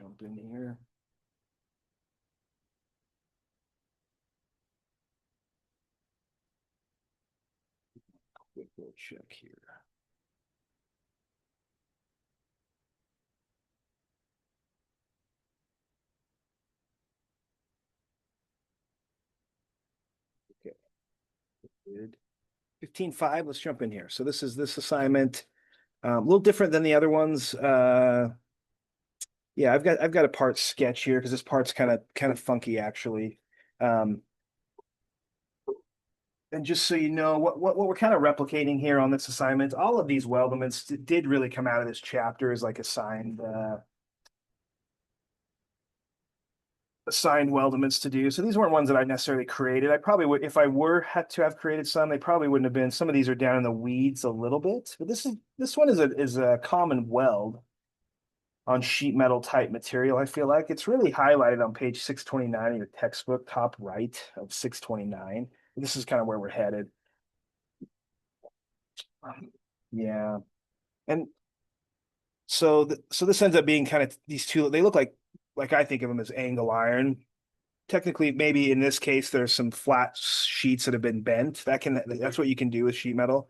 jump in here. Quick little check here. Okay, good. 15.5, let's jump in here. So this is this assignment. A little different than the other ones. Yeah, I've got a part sketch here because this part's kind of funky actually. Um, and just so you know, what we're kind of replicating here on this assignment, all of these weldments did really come out of this chapter as like assigned weldments to do. So these weren't ones that I necessarily created. I probably would, if I were had to have created some, they probably wouldn't have been. Some of these are down in the weeds a little bit, but this one is a common weld on sheet metal type material. I feel like it's really highlighted on page 629 in your textbook, top right of 629. This is kind of where we're headed. Yeah. And so this ends up being kind of these two, they look like I think of them as angle iron. Technically, maybe in this case, there's some flat sheets that have been bent. That's what you can do with sheet metal.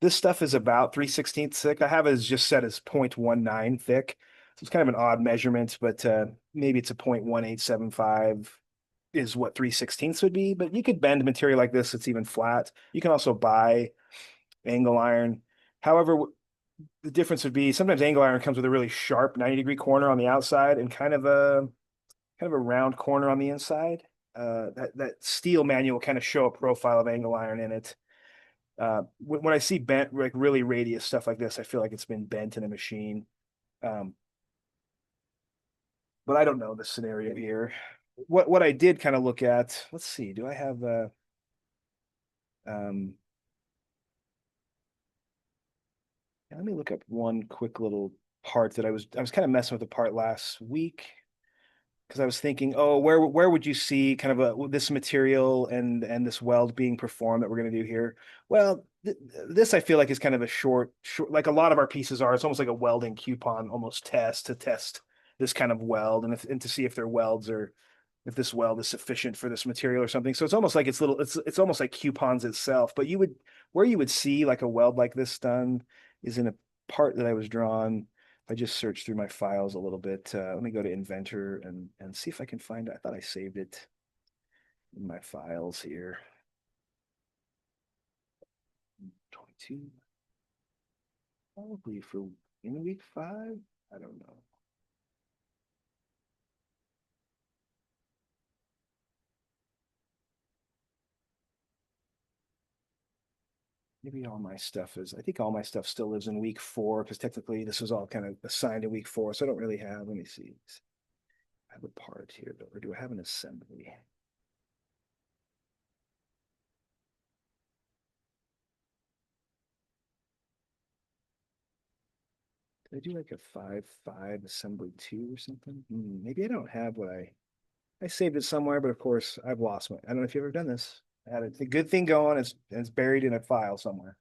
This stuff is about 3/16 thick. I have it as just set as 0.19 thick. So it's kind of an odd measurement, but maybe it's a 0.1875 is what 3/16 would be. But you could bend material like this, it's even flat. You can also buy angle iron. However, the difference would be sometimes angle iron comes with a really sharp 90-degree corner on the outside and kind of a round corner on the inside. That steel manual kind of show a profile of angle iron in it. When I see bent, like really radius stuff like this, I feel like it's been bent in a machine. Um, but I don't know the scenario here. What I did kind of look at, let's see, do I have um let me look up one quick little part that I was kind of messing with the part last week because I was thinking, oh, where would you see kind of this material and this weld being performed that we're going to do here? Well, this I feel like is kind of a short, like a lot of our pieces are. It's almost like a welding coupon, almost test this kind of weld and to see if their welds are if this weld is sufficient for this material or something. So it's almost like it's almost like coupons itself. But where you would see like a weld like this done is in a part that I was drawn. I just searched through my files a little bit. Let me go to Inventor and see if I can find it. I thought I saved it in my files here. 22, probably for in week 5. I don't know. Maybe all my stuff is. I think all my stuff still lives in week 4 because technically this was all kind of assigned in week 4. So I don't really have. Let me see. I have a part here, or do I have an assembly? Did I do like a 5.5 assembly 2 or something? Maybe I don't have what I saved it somewhere, but of course I've lost my. I don't know if you've ever done this. I had a good thing going. It's buried in a file somewhere.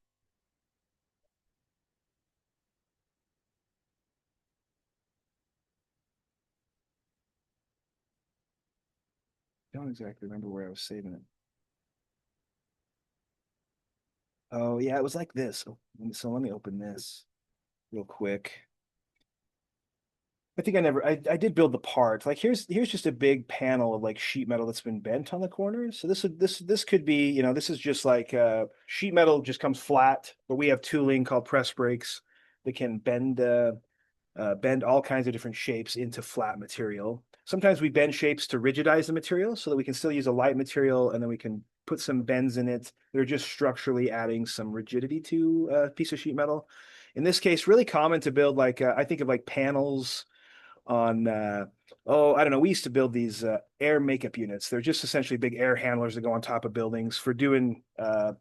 I don't exactly remember where I was saving it. Oh yeah, it was like this. Oh, so let me open this real quick. I think I did build the part. Like here's just a big panel of like sheet metal that's been bent on the corners. So this could be, this is just like sheet metal just comes flat, but we have tooling called press brakes that can bend all kinds of different shapes into flat material. Sometimes we bend shapes to rigidize the material so that we can still use a light material and then we can put some bends in it. They're just structurally adding some rigidity to a piece of sheet metal. In this case, really common to build like I think of like panels on oh, I don't know. We used to build these air makeup units. They're just essentially big air handlers that go on top of buildings for doing uh,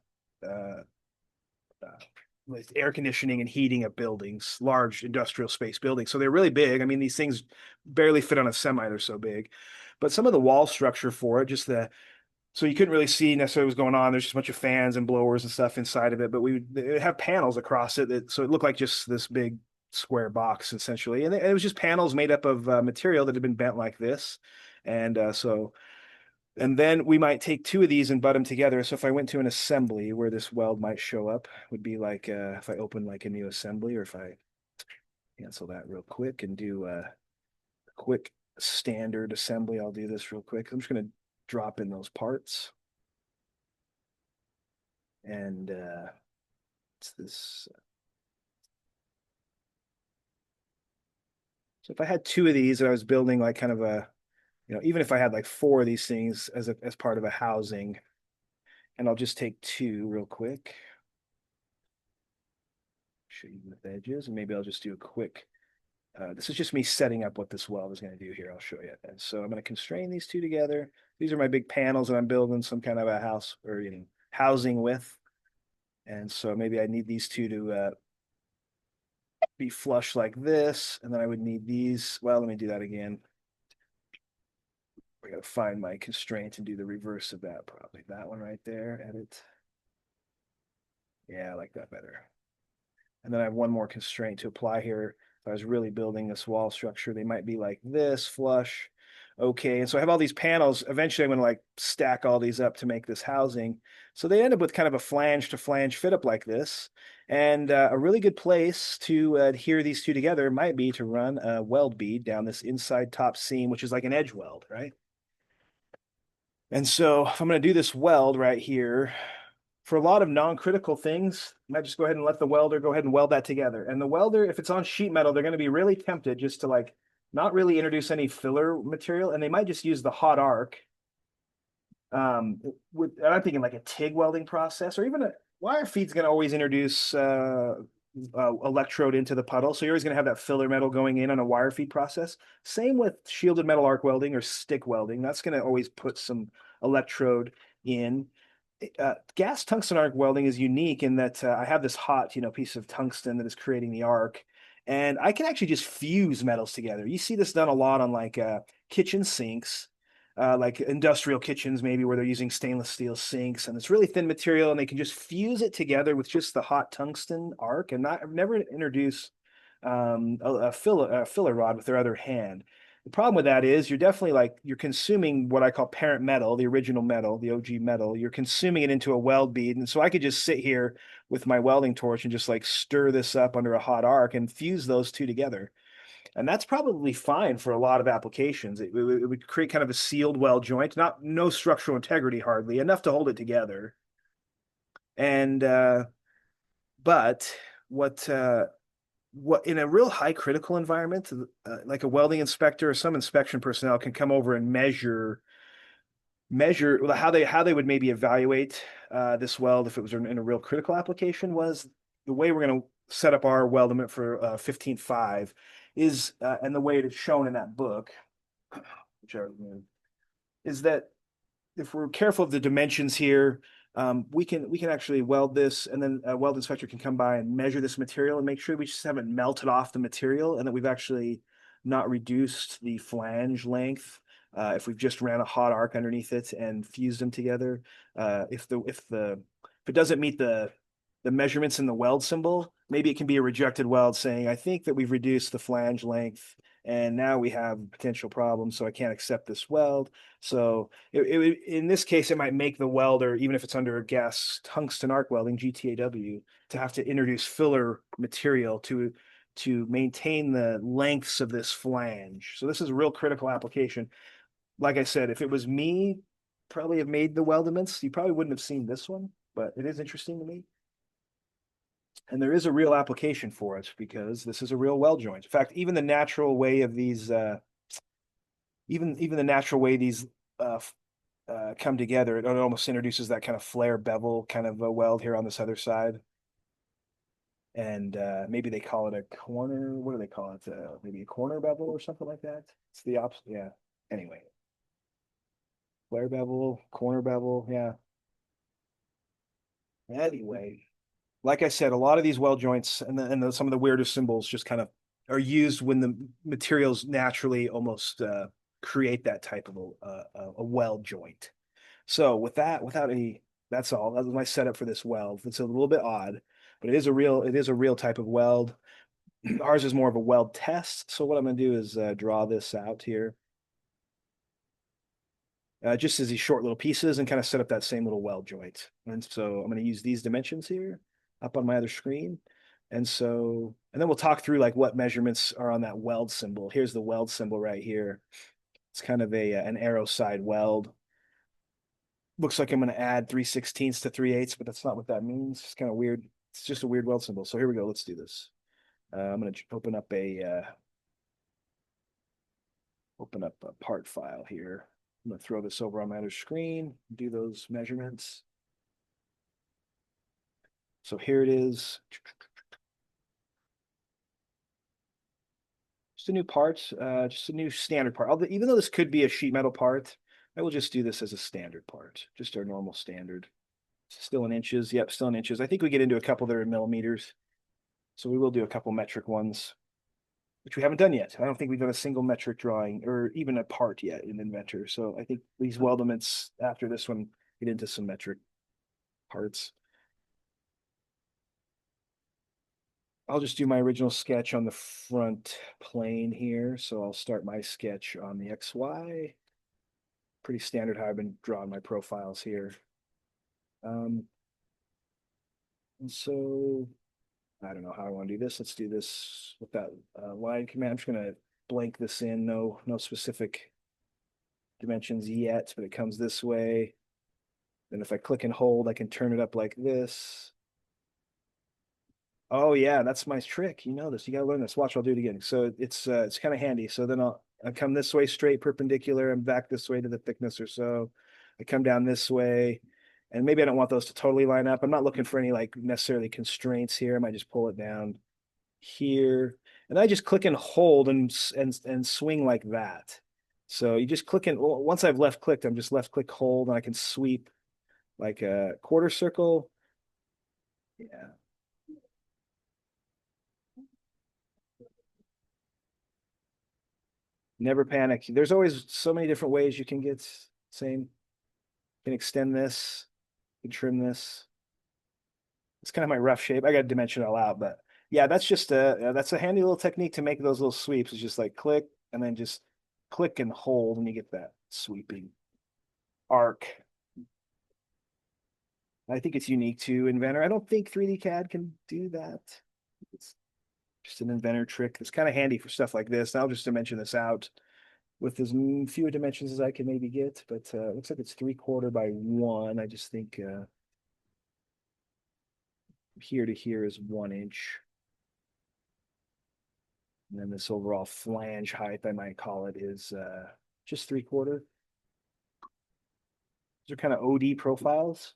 with air conditioning and heating of buildings, large industrial space buildings. So they're really big. I mean, these things barely fit on a semi, they're so big. But some of the wall structure for it, just the so you couldn't really see necessarily what was going on. There's just a bunch of fans and blowers and stuff inside of it, but we would have panels across it that so it looked like just this big square box essentially, and it was just panels made up of material that had been bent like this, and and then we might take two of these and butt them together. So if I went to an assembly where this weld might show up, would be like if I open like a new assembly, or if I cancel that real quick and do a quick standard assembly, I'll do this real quick. I'm just going to drop in those parts. And it's this. So if I had two of these and I was building like kind of a, even if I had like four of these things as part of a housing, and I'll just take two real quick, show you the edges, and maybe I'll just do a quick. This is just me setting up what this weld is going to do here. I'll show you. And so I'm going to constrain these two together. These are my big panels that I'm building some kind of a house or housing with. And so maybe I need these two to be flush like this, and then I would need these. Well, let me do that again. I got to find my constraint and do the reverse of that. Probably that one right there. Edit. Yeah, I like that better. And then I have one more constraint to apply here. If I was really building this wall structure, they might be like this, flush. Okay, and so I have all these panels. Eventually, I'm going to like stack all these up to make this housing. So they end up with kind of a flange to flange fit up like this. And a really good place to adhere these two together might be to run a weld bead down this inside top seam, which is like an edge weld, right? And so if I'm going to do this weld right here, for a lot of non-critical things, I might just go ahead and let the welder go ahead and weld that together. And the welder, if it's on sheet metal, they're going to be really tempted just to like not really introduce any filler material, and they might just use the hot arc. I'm thinking like a TIG welding process, or even a wire feed's going to always introduce electrode into the puddle. So you're always going to have that filler metal going in on a wire feed process. Same with shielded metal arc welding or stick welding. That's going to always put some electrode in. Gas tungsten arc welding is unique in that I have this hot, piece of tungsten that is creating the arc, and I can actually just fuse metals together. You see this done a lot on like kitchen sinks, like industrial kitchens, maybe where they're using stainless steel sinks, and it's really thin material, and they can just fuse it together with just the hot tungsten arc. And I've never introduced a filler rod with their other hand. The problem with that is you're consuming what I call parent metal, the original metal, the OG metal. You're consuming it into a weld bead. And so I could just sit here with my welding torch and just like stir this up under a hot arc and fuse those two together. And that's probably fine for a lot of applications. It would create kind of a sealed weld joint, no structural integrity hardly, enough to hold it together. And but what in a real high critical environment, like a welding inspector or some inspection personnel can come over and measure how they would maybe evaluate this weld if it was in a real critical application was the way we're going to set up our weldment for 15.5 is and the way it is shown in that book, which is that if we're careful of the dimensions here, we can actually weld this, and then a weld inspector can come by and measure this material and make sure we just haven't melted off the material and that we've actually not reduced the flange length. If we've just ran a hot arc underneath it and fused them together, if it doesn't meet the measurements in the weld symbol, maybe it can be a rejected weld saying, I think that we've reduced the flange length and now we have potential problems, so I can't accept this weld. So in this case, it might make the welder, even if it's under a gas tungsten arc welding, GTAW, to have to introduce filler material to maintain the lengths of this flange. So this is a real critical application. Like I said, if it was me, probably have made the weldments, you probably wouldn't have seen this one, but it is interesting to me. And there is a real application for it because this is a real weld joint. In fact, even the natural way of these, even the natural way these come together, it almost introduces that kind of flare bevel kind of a weld here on this other side. And maybe they call it a corner. What do they call it? Maybe a corner bevel or something like that. It's the opposite. Yeah. Anyway, flare bevel, corner bevel. Yeah. Anyway, like I said, a lot of these weld joints and some of the weirder symbols just kind of are used when the materials naturally almost create that type of a weld joint. So that's all. That was my setup for this weld. It's a little bit odd, but it is a real type of weld. Ours is more of a weld test. So what I'm going to do is draw this out here. Just as these short little pieces and kind of set up that same little weld joint. And so I'm going to use these dimensions here up on my other screen. And so, and then we'll talk through like what measurements are on that weld symbol. Here's the weld symbol right here. It's kind of an arrow side weld. Looks like I'm going to add 3/16 to 3/8, but that's not what that means. It's kind of weird. It's just a weird weld symbol. So here we go. Let's do this. I'm going to open up a part file here. I'm going to throw this over on my other screen, do those measurements. So here it is. Just a new part, just a new standard part. Even though this could be a sheet metal part, I will just do this as a standard part, just our normal standard. Still in inches. Yep, still in inches. I think we get into a couple that are in millimeters. So we will do a couple metric ones, which we haven't done yet. I don't think we've done a single metric drawing or even a part yet in Inventor. So I think these weldments after this one get into some metric parts. I'll just do my original sketch on the front plane here. So I'll start my sketch on the XY. Pretty standard how I've been drawing my profiles here. And so I don't know how I want to do this. Let's do this with that line command. I'm just going to blank this in. No specific dimensions yet, but it comes this way. Then if I click and hold, I can turn it up like this. Oh yeah, that's my trick. You know this. You gotta learn this. Watch, I'll do it again. So it's kind of handy. So then I'll come this way straight perpendicular and back this way to the thickness or so. I come down this way, and maybe I don't want those to totally line up. I'm not looking for any like necessarily constraints here. I might just pull it down here, and I just click and hold and swing like that. So you just click and once I've left clicked, I'm just left click hold, and I can sweep like a quarter circle. Yeah. Never panic. There's always so many different ways you can get same. You can extend this, you can trim this. It's kind of my rough shape. I got to dimension it all out, but yeah, that's a handy little technique to make those little sweeps. It's just like click and then just click and hold, and you get that sweeping arc. I think it's unique to Inventor. I don't think 3D CAD can do that. It's just an Inventor trick. It's kind of handy for stuff like this. I'll just dimension this out with as fewer dimensions as I can maybe get, but it looks like it's 3/4 by 1. I just think here to here is 1 inch. And then this overall flange height, I might call it, is just 3/4. These are kind of OD profiles.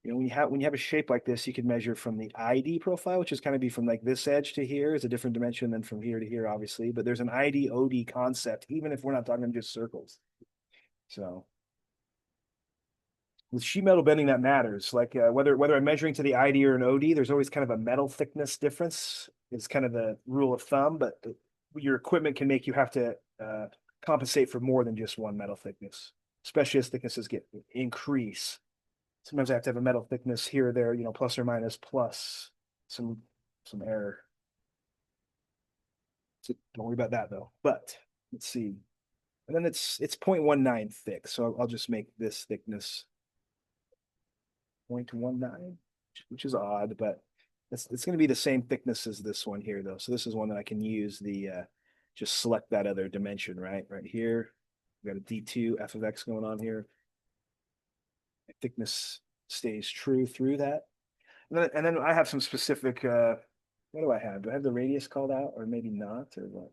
You know, when you have a shape like this, you can measure from the ID profile, which is kind of be from like this edge to here is a different dimension than from here to here, obviously. But there's an ID OD concept, even if we're not talking just circles. So with sheet metal bending, that matters. Like whether I'm measuring to the ID or an OD, there's always kind of a metal thickness difference. It's kind of the rule of thumb, but your equipment can make you have to compensate for more than just one metal thickness, especially as thicknesses get increase. Sometimes I have to have a metal thickness here or there, plus or minus plus some error. So don't worry about that though. But let's see. And then it's 0.19 thick. So I'll just make this thickness 0.19, which is odd, but it's going to be the same thickness as this one here though. So this is one that I can use just select that other dimension, right here. We got a D2 f of x going on here. Thickness stays true through that. And then I have some specific, what do I have? Do I have the radius called out or maybe not or what?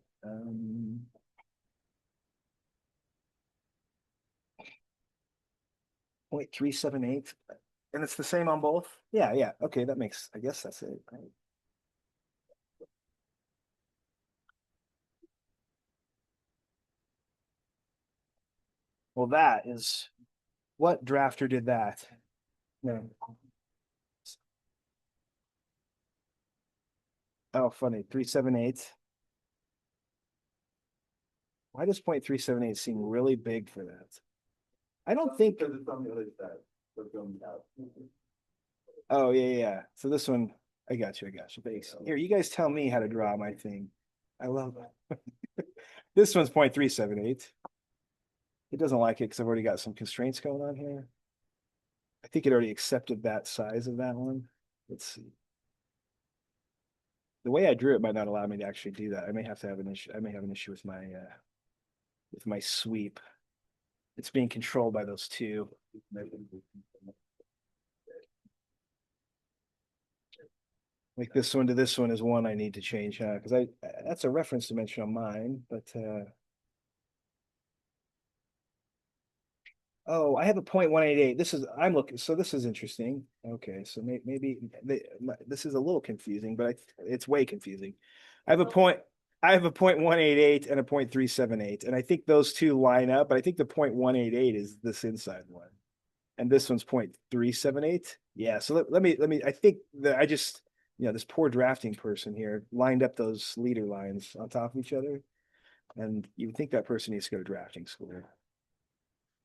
0.378. And it's the same on both? Yeah. Okay, I guess that's it. Right? Well, that is, what drafter did that? No. Oh, funny. 378. Why does 0.378 seem really big for that? I don't think. Because it's on the other side. Oh, yeah. So this one, I got you. I got you. Thanks. Here, you guys tell me how to draw my thing. I love it. This one's 0.378. It doesn't like it because I've already got some constraints going on here. I think it already accepted that size of that one. Let's see. The way I drew it might not allow me to actually do that. I may have to have an issue. I may have an issue with my sweep. It's being controlled by those two. Like this one to this one is one I need to change, huh? Because I that's a reference dimension on mine, but oh, I have a 0.188. This is I'm looking. So this is interesting. Okay, so maybe this is a little confusing, but it's way confusing. I have a point. I have a 0.188 and a 0.378, and I think those two line up. But I think the 0.188 is this inside one, and this one's 0.378. Yeah. So let me. I think that I just this poor drafting person here lined up those leader lines on top of each other, and you would think that person needs to go to drafting school.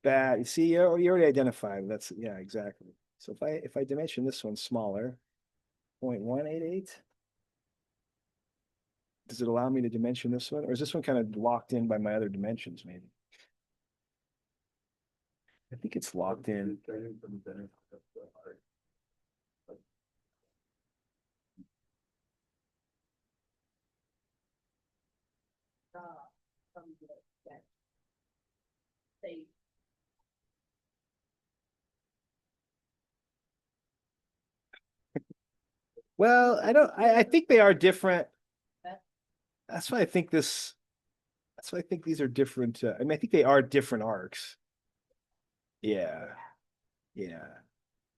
That you see, you already identified. That's yeah, exactly. So if I dimension this one smaller, 0.188, does it allow me to dimension this one, or is this one kind of locked in by my other dimensions? Maybe I think it's locked in. Well, I don't. I think they are different. That's why I think this. That's why I think these are different. I mean, I think they are different arcs. Yeah, yeah.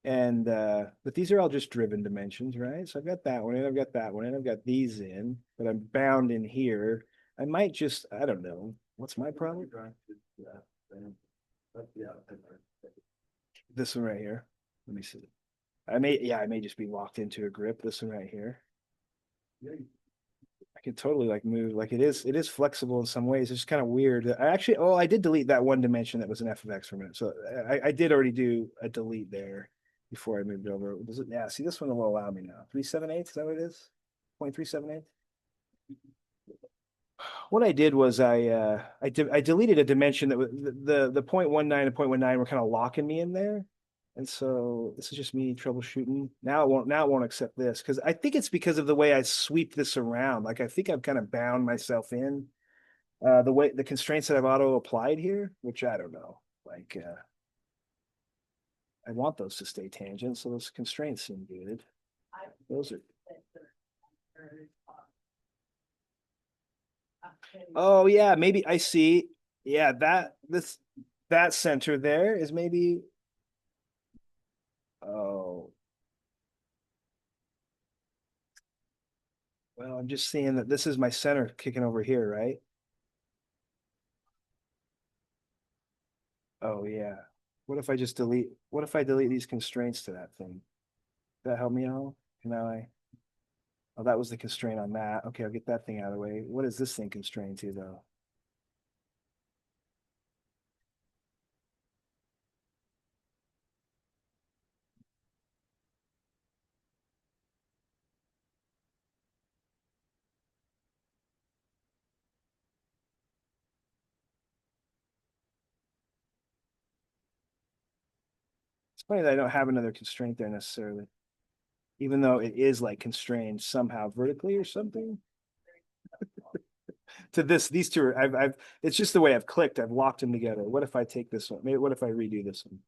And but these are all just driven dimensions, right? So I've got that one and I've got that one and I've got these in, but I'm bound in here. I might just, I don't know. What's my problem? This one right here. Let me see. I may just be locked into a grip. This one right here. I can totally like move. Like it is flexible in some ways. It's kind of weird. I actually, oh, I did delete that one dimension that was an f of x for a minute. So I did already do a delete there before I moved over. Does it? Yeah. See, this one will allow me now. 378. Is that what it is? 0.378. What I did was I deleted a dimension that was the 0.19 and 0.19 were kind of locking me in there. And so this is just me troubleshooting. Now it won't accept this because I think it's because of the way I sweep this around. Like I think I've kind of bound myself in the way the constraints that I've auto applied here, which I don't know. Like I want those to stay tangent, so those constraints seem good. Those are oh yeah, maybe I see. Yeah, that center there is maybe oh well, I'm just seeing that this is my center kicking over here, right? Oh yeah. What if I delete these constraints to that thing? Does that help me out? Now I oh that was the constraint on that. Okay, I'll get that thing out of the way. What is this thing constrained to though? It's funny that I don't have another constraint there necessarily, even though it is like constrained somehow vertically or something. To these two are I've it's just the way I've clicked. I've locked them together. What if I take this one? Maybe what if I redo this one?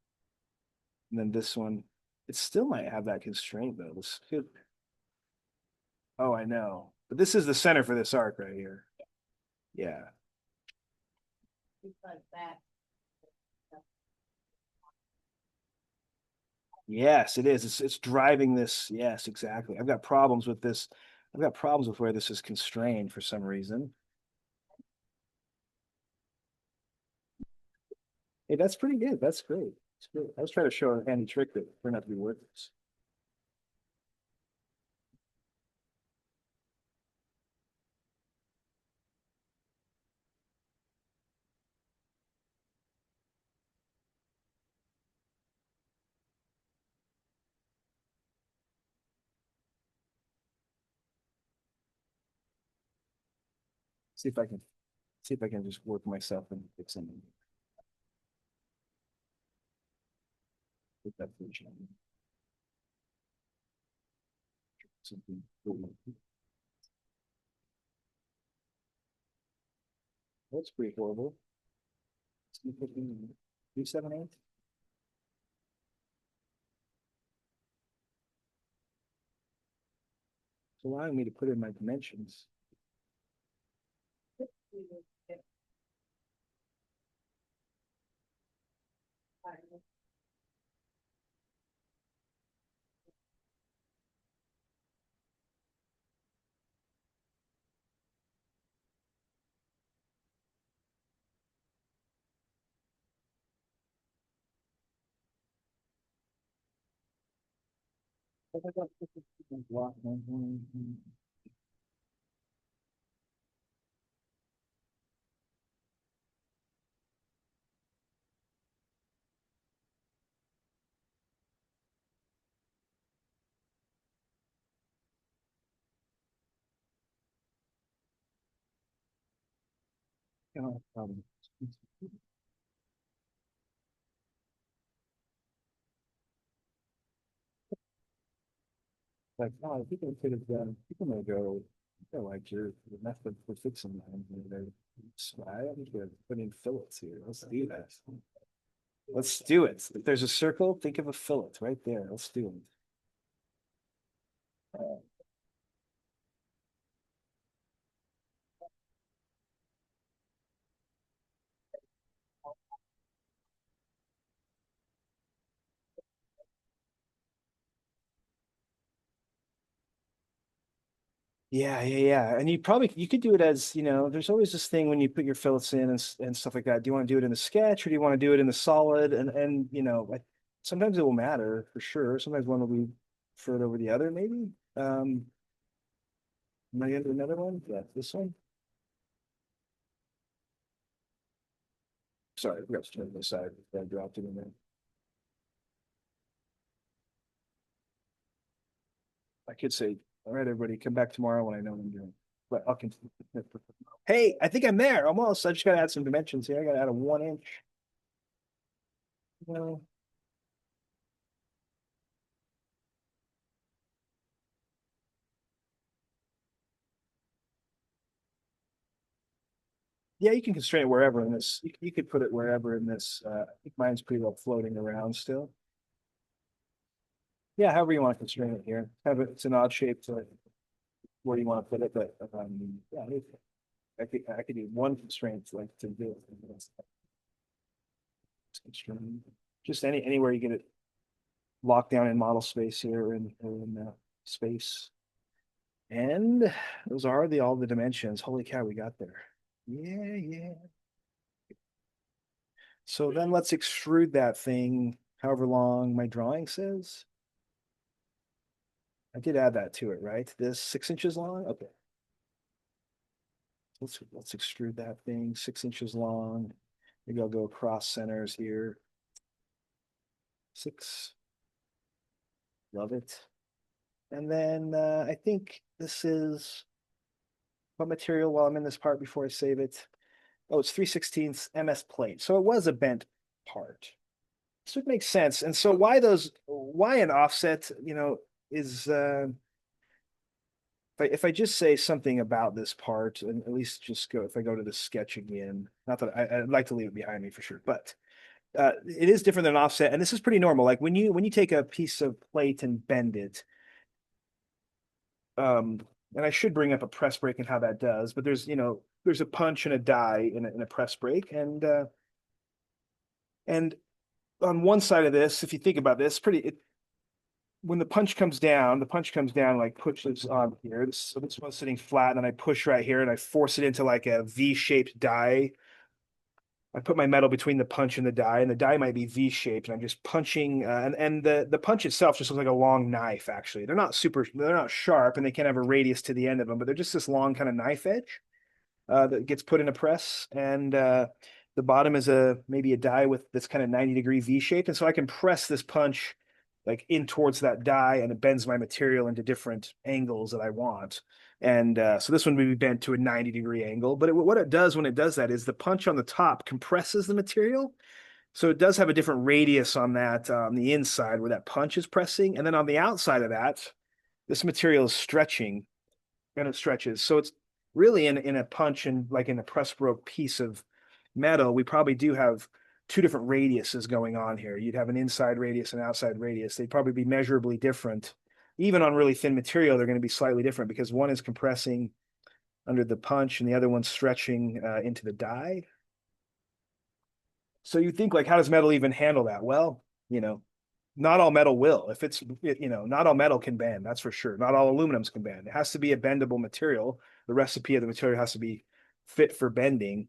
And then this one, it still might have that constraint though. Oh, I know. But this is the center for this arc right here. Yeah. Yes, it is. It's driving this. Yes, exactly. I've got problems with this. I've got problems with where this is constrained for some reason. Hey, that's pretty good. That's great. It's great. I was trying to show a handy trick that turned out to be worthless. See if I can see if I can just work myself and fix something. Put that finish on. Something. That's pretty horrible. 378. It's allowing me to put in my dimensions. Like, oh, people could have done, people may go, "Yeah, like your method for fixing that. I'm just gonna put in fillets here. Let's do that. Let's do it. If there's a circle, think of a fillet right there. Let's do it. Yeah, yeah, yeah. And you could do it as, there's always this thing when you put your fillets in and stuff like that. Do you want to do it in the sketch or do you want to do it in the solid? Like sometimes it will matter for sure. Sometimes one will be preferred over the other, maybe. Am I into another one? Yeah, this one. Sorry, I forgot to turn this side. I dropped it in there. I could say, all right, everybody, come back tomorrow when I know what I'm doing. But I'll continue. Hey, I think I'm there almost. I just got to add some dimensions here. I got to add a 1 inch. Well, yeah, you can constrain it wherever in this. You could put it wherever in this. I think mine's pretty well floating around still. Yeah, however you want to constrain it here. It's an odd shape to where you want to put it, but yeah, I could do one constraint like to do it. Constraint. Just anywhere you get it locked down in model space here in space. And those are all the dimensions. Holy cow, we got there. Yeah, yeah. So then let's extrude that thing however long my drawing says. I did add that to it, right? This 6 inches long. Okay. Let's extrude that thing 6 inches long. Maybe I'll go across centers here. 6. Love it. And then I think this is what material while I'm in this part before I save it. Oh, it's 3/16 MS plate. So it was a bent part. So it makes sense. And so why an offset, is if I just say something about this part, and at least just go if I go to the sketch again, not that I'd like to leave it behind me for sure, but it is different than an offset, and this is pretty normal. Like when you take a piece of plate and bend it, um, and I should bring up a press break and how that does, but there's a punch and a die in a press break, and on one side of this, if you think about this, when the punch comes down, like pushes on here. So this one's sitting flat, and then I push right here and I force it into like a V-shaped die. I put my metal between the punch and the die might be V-shaped, and I'm just punching. And the punch itself just looks like a long knife. Actually, they're not sharp, and they can't have a radius to the end of them, but they're just this long kind of knife edge that gets put in a press, and the bottom is maybe a die with this kind of 90-degree V shape, and so I can press this punch like in towards that die, and it bends my material into different angles that I want. And so this one would be bent to a 90-degree angle. But what it does when it does that is the punch on the top compresses the material. So it does have a different radius on that on the inside where that punch is pressing. And then on the outside of that, this material is stretching and it stretches. So it's really in a punch and like in a press broke piece of metal, we probably do have two different radiuses going on here. You'd have an inside radius and outside radius. They'd probably be measurably different. Even on really thin material, they're going to be slightly different because one is compressing under the punch and the other one's stretching into the die. So you think like, how does metal even handle that? Well, not all metal will. If it's, not all metal can bend, that's for sure. Not all aluminums can bend. It has to be a bendable material. The recipe of the material has to be fit for bending.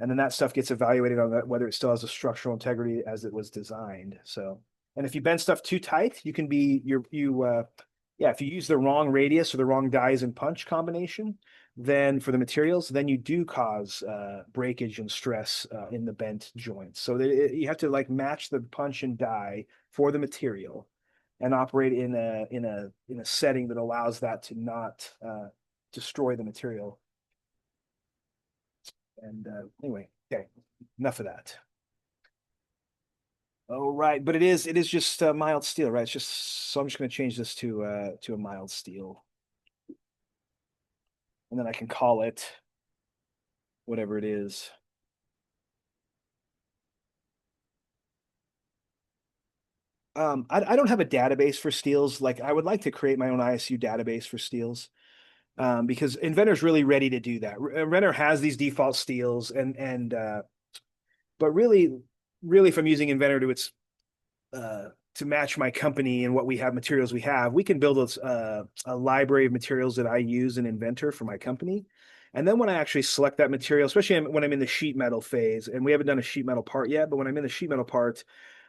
And then that stuff gets evaluated on that, whether it still has a structural integrity as it was designed. So, and if you bend stuff too tight, you can be, yeah, if you use the wrong radius or the wrong dies and punch combination, then for the materials, then you do cause breakage and stress in the bent joints. So you have to like match the punch and die for the material and operate in a setting that allows that to not destroy the material. And anyway, okay, enough of that. Oh, right, but it is just mild steel, right? It's just so I'm just going to change this to a mild steel, and then I can call it whatever it is. I don't have a database for steels. Like I would like to create my own ISU database for steels, because Inventor's really ready to do that. Inventor has these default steels, but really, if I'm using Inventor to match my company and what we have materials we have, we can build a library of materials that I use in Inventor for my company. And then when I actually select that material, especially when I'm in the sheet metal phase, and we haven't done a sheet metal part yet, but when I'm in the sheet metal part,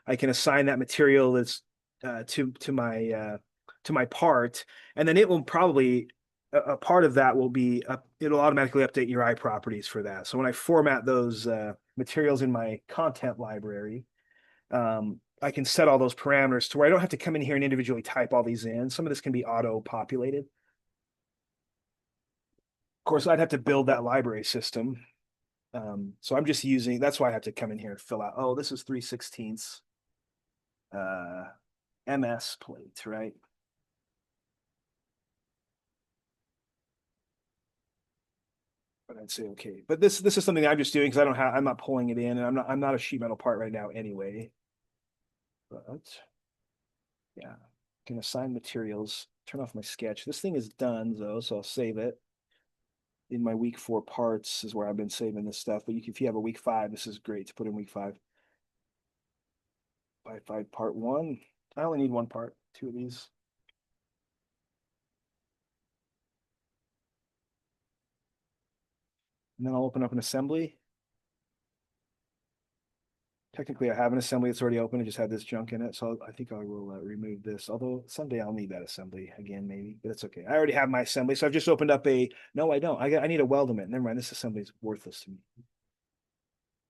I can assign that material that's to my part, and then it will probably a part of that will be it'll automatically update UI properties for that. So when I format those materials in my content library, I can set all those parameters to where I don't have to come in here and individually type all these in. Some of this can be auto-populated. Of course, I'd have to build that library system. So I'm just using, that's why I have to come in here and fill out, oh, this is 3/16 MS plate, right? But I'd say okay. But this is something I'm just doing because I'm not pulling it in, and I'm not a sheet metal part right now anyway. But yeah, can assign materials, turn off my sketch. This thing is done though, so I'll save it. In my week 4 parts is where I've been saving this stuff. But if you have a week 5, this is great to put in week 5. By 5 part 1. I only need one part, 2 of these. And then I'll open up an assembly. Technically, I have an assembly that's already open. I just had this junk in it. So I think I will remove this. Although someday I'll need that assembly again, maybe. But it's okay. I already have my assembly. So I've just opened up no, I don't. I need a weldment. Never mind. This assembly is worthless to me.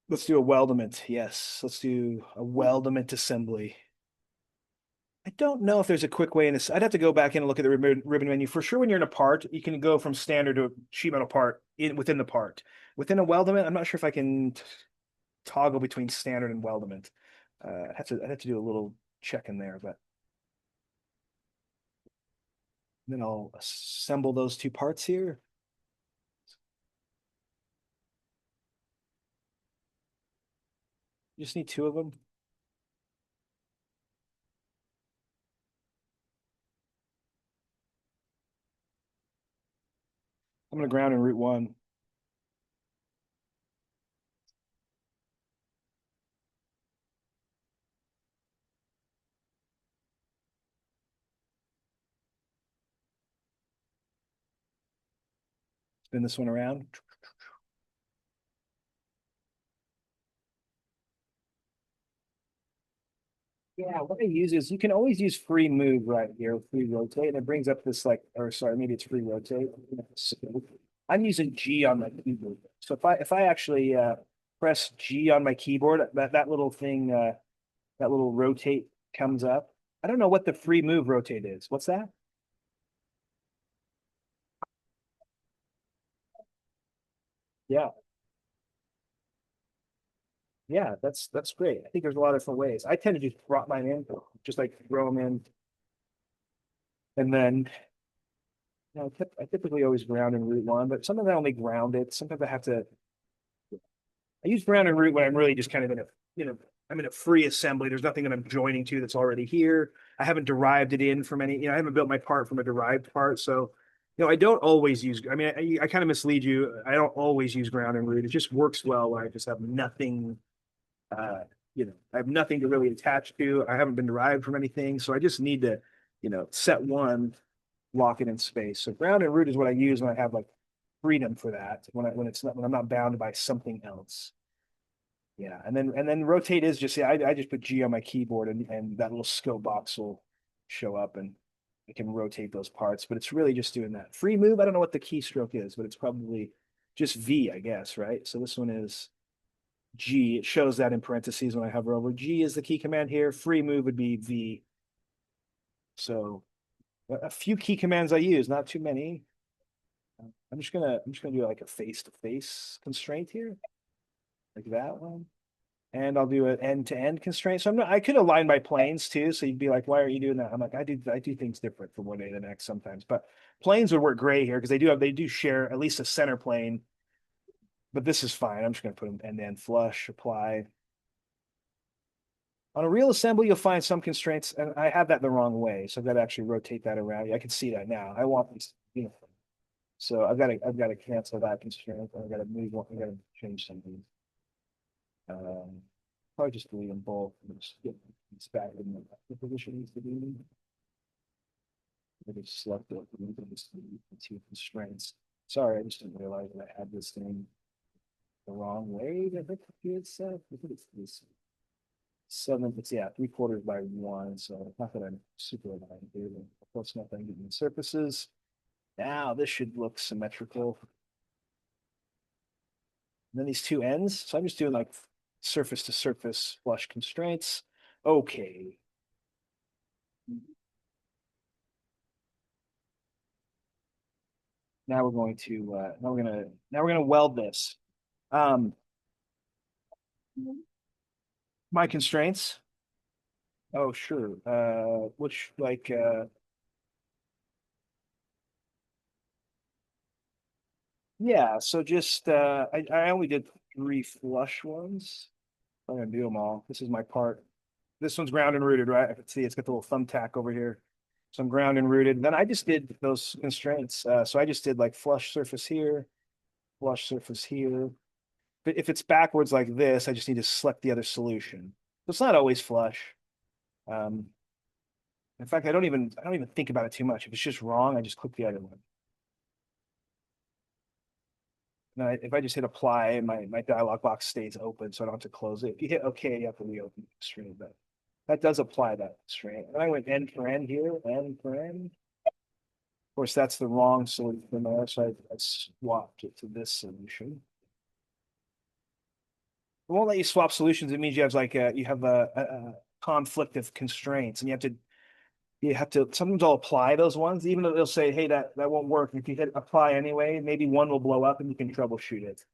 Let's do a weldment. Yes. Let's do a weldment assembly. I don't know if there's a quick way in this. I'd have to go back in and look at the ribbon menu. For sure, when you're in a part, you can go from standard to a sheet metal part within the part. Within a weldment, I'm not sure if I can toggle between standard and weldment. I'd have to do a little check in there, but then I'll assemble those two parts here. You just need 2 of them. I'm going to ground in root 1. Spin this one around. Yeah, what I use is you can always use free move right here, free rotate, and it brings up this like, or sorry, maybe it's free rotate. So I'm using G on my keyboard. So if I actually press G on my keyboard, that little thing, that little rotate comes up. I don't know what the free move rotate is. What's that? Yeah. Yeah, that's great. I think there's a lot of different ways. I tend to just drop mine in, just like throw them in, and then I typically always ground and root one, but sometimes I only ground it. Sometimes I have to. I use ground and root when I'm really just kind of in a I'm in a free assembly. There's nothing that I'm joining to that's already here. I haven't derived it in from any. I haven't built my part from a derived part, so I don't always use. I mean, I kind of mislead you. I don't always use ground and root. It just works well when I just have nothing I have nothing to really attach to. I haven't been derived from anything. So I just need to, set one, lock it in space. So ground and root is what I use when I have like freedom for that, when I'm not bound by something else. Yeah. And then rotate is just I just put G on my keyboard and that little scope box will show up and I can rotate those parts, but it's really just doing that. Free move, I don't know what the keystroke is, but it's probably just V, I guess, right? So this one is G. It shows that in parentheses when I hover over. G is the key command here. Free move would be V. So a few key commands I use, not too many. I'm just gonna do like a face to face constraint here, like that one. And I'll do an end to end constraint. So I could align my planes too. So you'd be like, why are you doing that? I'm like, I do things different from one day to the next sometimes. But planes would work great here because they do share at least a center plane. But this is fine. I'm just gonna put them end to end flush, apply. On a real assembly, you'll find some constraints, and I have that the wrong way, so I've got to actually rotate that around. I can see that now. I want these uniform. So I've got to cancel that constraint. I've got to move one. I've got to change something. Um, Probably just delete them both and just get these back in the position needs to be in. Maybe select it and just delete the two constraints. Sorry, I just didn't realize that I had this thing the wrong way. I think it's I think it's this seven, it's 3/4 by one. So not that I'm super aligned here, but close enough. I'm getting the surfaces. Now this should look symmetrical. And then these two ends. So I'm just doing like surface to surface flush constraints. Okay. Now we're gonna weld this. Um, my constraints. Oh, sure. Which like yeah, so just I only did three flush ones. I'm gonna do them all. This is my part. This one's ground and rooted, right? I can see it's got the little thumbtack over here. So I'm ground and rooted. Then I just did those constraints. So I just did like flush surface here, flush surface here. But if it's backwards like this, I just need to select the other solution. So it's not always flush. Um, in fact, I don't even think about it too much. If it's just wrong, I just click the other one. Now, if I just hit apply, my dialog box stays open, so I don't have to close it. If you hit OK, you have to reopen the screen, but that does apply that constraint. And I went end for end here, end for end. Of course, that's the wrong solution there, so I swapped it to this solution. It won't let you swap solutions. It means you have a conflict of constraints, and you have to sometimes I'll apply those ones, even though they'll say, hey, that won't work. If you hit apply anyway, maybe one will blow up and you can troubleshoot it.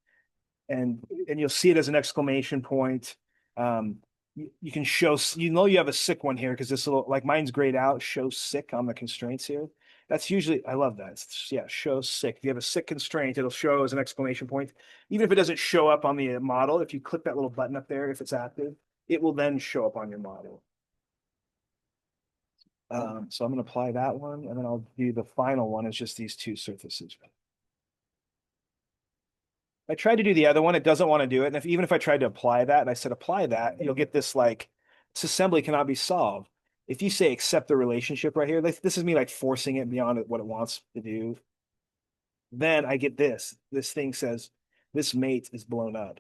And you'll see it as an exclamation point. Um, you can show you have a sick one here because this little like mine's grayed out, show sick on the constraints here. That's usually I love that. Yeah, show sick. If you have a sick constraint, it'll show as an exclamation point. Even if it doesn't show up on the model, if you click that little button up there, if it's active, it will then show up on your model. So I'm going to apply that one, and then I'll do the final one is just these two surfaces. I tried to do the other one. It doesn't want to do it. And even if I tried to apply that and I said apply that, you'll get this like this assembly cannot be solved. If you say accept the relationship right here, this is me like forcing it beyond what it wants to do. Then I get this. This thing says this mate is blown up.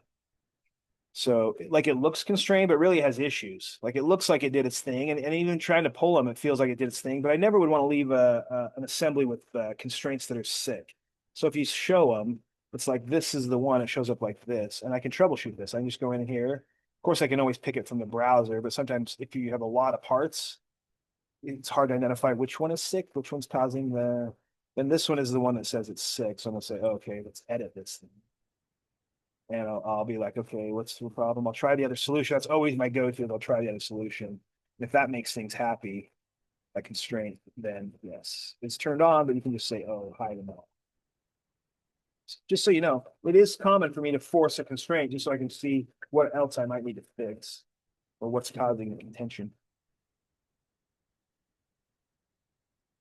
So like it looks constrained, but really has issues. Like it looks like it did its thing, and even trying to pull them, it feels like it did its thing. But I never would want to leave an assembly with constraints that are sick. So if you show them, it's like this is the one. It shows up like this, and I can troubleshoot this. I can just go in here. Of course, I can always pick it from the browser, but sometimes if you have a lot of parts, it's hard to identify which one is sick, which one's causing the. Then this one is the one that says it's sick. So I'm gonna say, okay, let's edit this thing. and I'll be like, okay, what's the problem? I'll try the other solution. That's always my go-to. I'll try the other solution. If that makes things happy, that constraint, then yes, it's turned on, but you can just say, oh, hide them all. Just so you know, it is common for me to force a constraint just so I can see what else I might need to fix or what's causing the contention.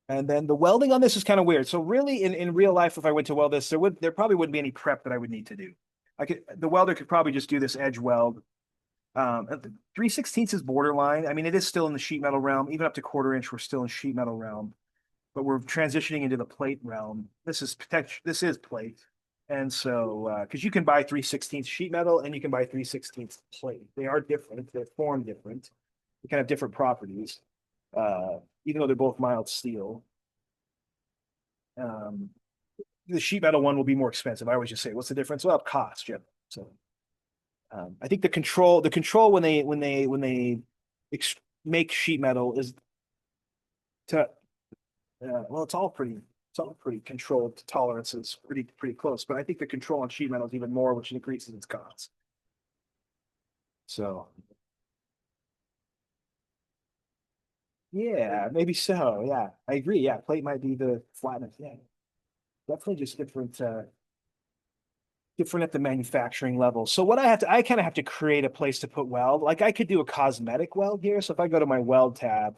And then the welding on this is kind of weird. So really in real life, if I went to weld this, there probably wouldn't be any prep that I would need to do. The welder could probably just do this edge weld. 3/16 is borderline. I mean, it is still in the sheet metal realm. Even up to quarter inch, we're still in sheet metal realm, but we're transitioning into the plate realm. This is plate. And so, because you can buy 3/16 sheet metal and you can buy 3/16 plate. They are different. They're formed different. They kind of have different properties, even though they're both mild steel. Um, the sheet metal one will be more expensive. I always just say, what's the difference? Well, cost, yeah. So I think the control when they make sheet metal is to well, it's all pretty controlled tolerances, pretty close. But I think the control on sheet metal is even more, which increases its cost. So yeah, maybe so. Yeah, I agree. Yeah, plate might be the flatness. Yeah, definitely just different at the manufacturing level. So what I kind of have to create a place to put weld. Like I could do a cosmetic weld here. So if I go to my weld tab,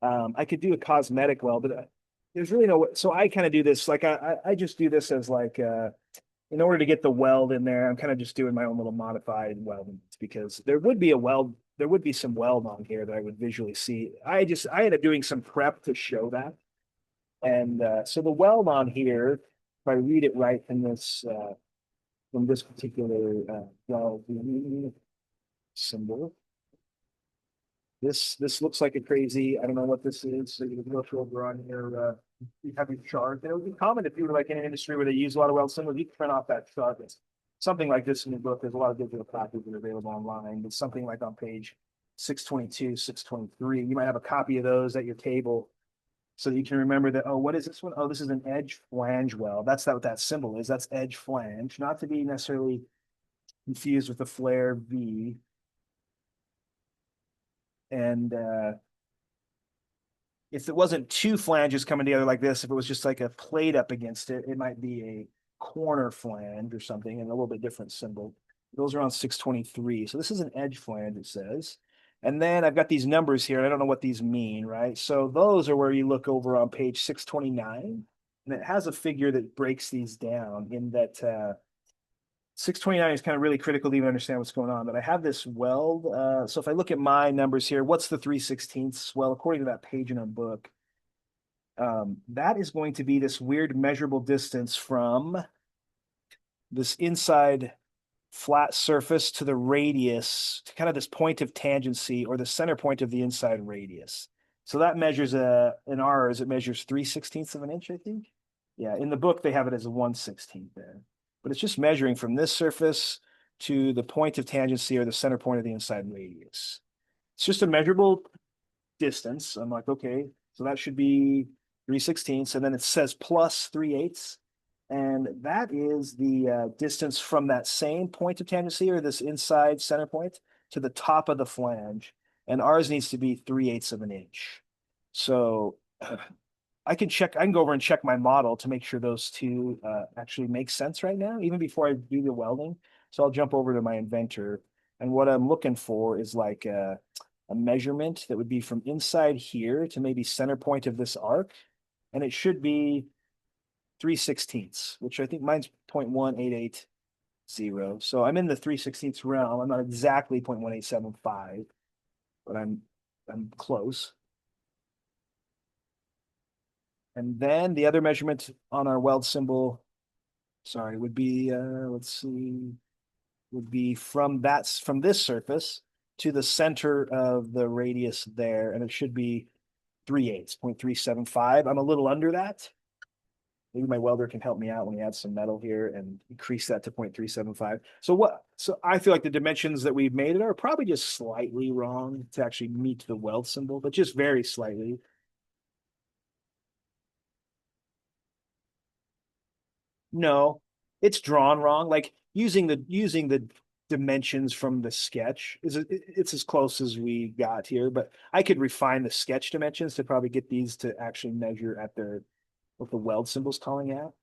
I could do a cosmetic weld, but there's really no. So I kind of do this like I just do this as like in order to get the weld in there. I'm kind of just doing my own little modified weld because there would be some weld on here that I would visually see. I ended up doing some prep to show that, and so the weld on here, if I read it right from this particular weld symbol. This looks like a crazy. I don't know what this is. So you can go over on your you have your chart. It would be common if you were like in an industry where they use a lot of weld symbols. You can print off that chart. It's something like this in the book. There's a lot of digital copies that are available online. But something like on page 622, 623, you might have a copy of those at your table, so that you can remember that. Oh, what is this one? Oh, this is an edge flange weld. That's what that symbol is. That's edge flange, not to be necessarily confused with the flare V. And if it wasn't two flanges coming together like this, if it was just like a plate up against it, it might be a corner flange or something and a little bit different symbol. Those are on 623. So this is an edge flange, it says. And then I've got these numbers here, and I don't know what these mean, right? So those are where you look over on page 629, and it has a figure that breaks these down in that 629 is kind of really critical to even understand what's going on. But I have this weld. So if I look at my numbers here, what's the 3/16? Well, according to that page in our book, that is going to be this weird measurable distance from this inside flat surface to the radius, to kind of this point of tangency or the center point of the inside radius. So that measures in ours, it measures 3/16 of an inch, I think. Yeah, in the book they have it as a 1/16 there. But it's just measuring from this surface to the point of tangency or the center point of the inside radius. It's just a measurable distance. I'm like, okay, so that should be 3/16. And then it says plus 3/8. And that is the distance from that same point of tangency or this inside center point to the top of the flange. And ours needs to be 3/8 of an inch. So I can go over and check my model to make sure those two actually make sense right now, even before I do the welding. So I'll jump over to my inventor. And what I'm looking for is like a measurement that would be from inside here to maybe center point of this arc. And it should be 3/16, which I think mine's 0.1880. So I'm in the 3/16 realm. I'm not exactly 0.1875, but I'm close. And then the other measurement on our weld symbol, sorry, would be let's see, would be from this surface to the center of the radius there, and it should be 3/8, 0.375. I'm a little under that. Maybe my welder can help me out when he adds some metal here and increase that to 0.375. So I feel like the dimensions that we've made it are probably just slightly wrong to actually meet the weld symbol, but just very slightly. No, it's drawn wrong. Like using the dimensions from the sketch it's as close as we got here, but I could refine the sketch dimensions to probably get these to actually measure at their what the weld symbol's calling out.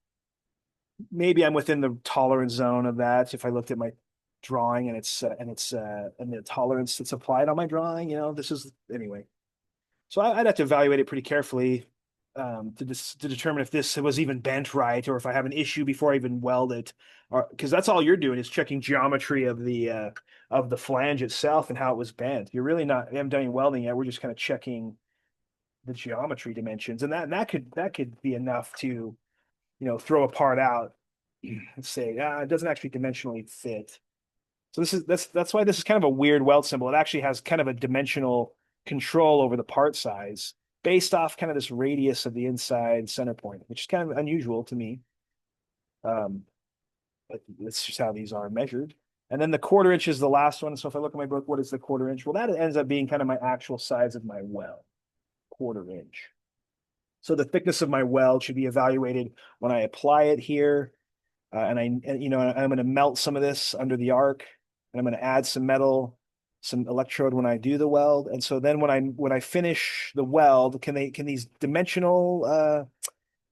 Maybe I'm within the tolerance zone of that if I looked at my drawing and the tolerance that's applied on my drawing. This is anyway. So I'd have to evaluate it pretty carefully to determine if this was even bent right or if I have an issue before I even weld it, or because that's all you're doing is checking geometry of the flange itself and how it was bent. You're really not you haven't done any welding yet. We're just kind of checking the geometry dimensions, and that could be enough to throw a part out and say it doesn't actually dimensionally fit. So that's why this is kind of a weird weld symbol. It actually has kind of a dimensional control over the part size based off kind of this radius of the inside center point, which is kind of unusual to me. Um, but that's just how these are measured. And then the 1/4 inch is the last one. So if I look at my book, what is the 1/4 inch? Well, that ends up being kind of my actual size of my weld, 1/4 inch. So the thickness of my weld should be evaluated when I apply it here. I'm going to melt some of this under the arc, and I'm going to add some metal, some electrode when I do the weld. And so then when I finish the weld, can these dimensional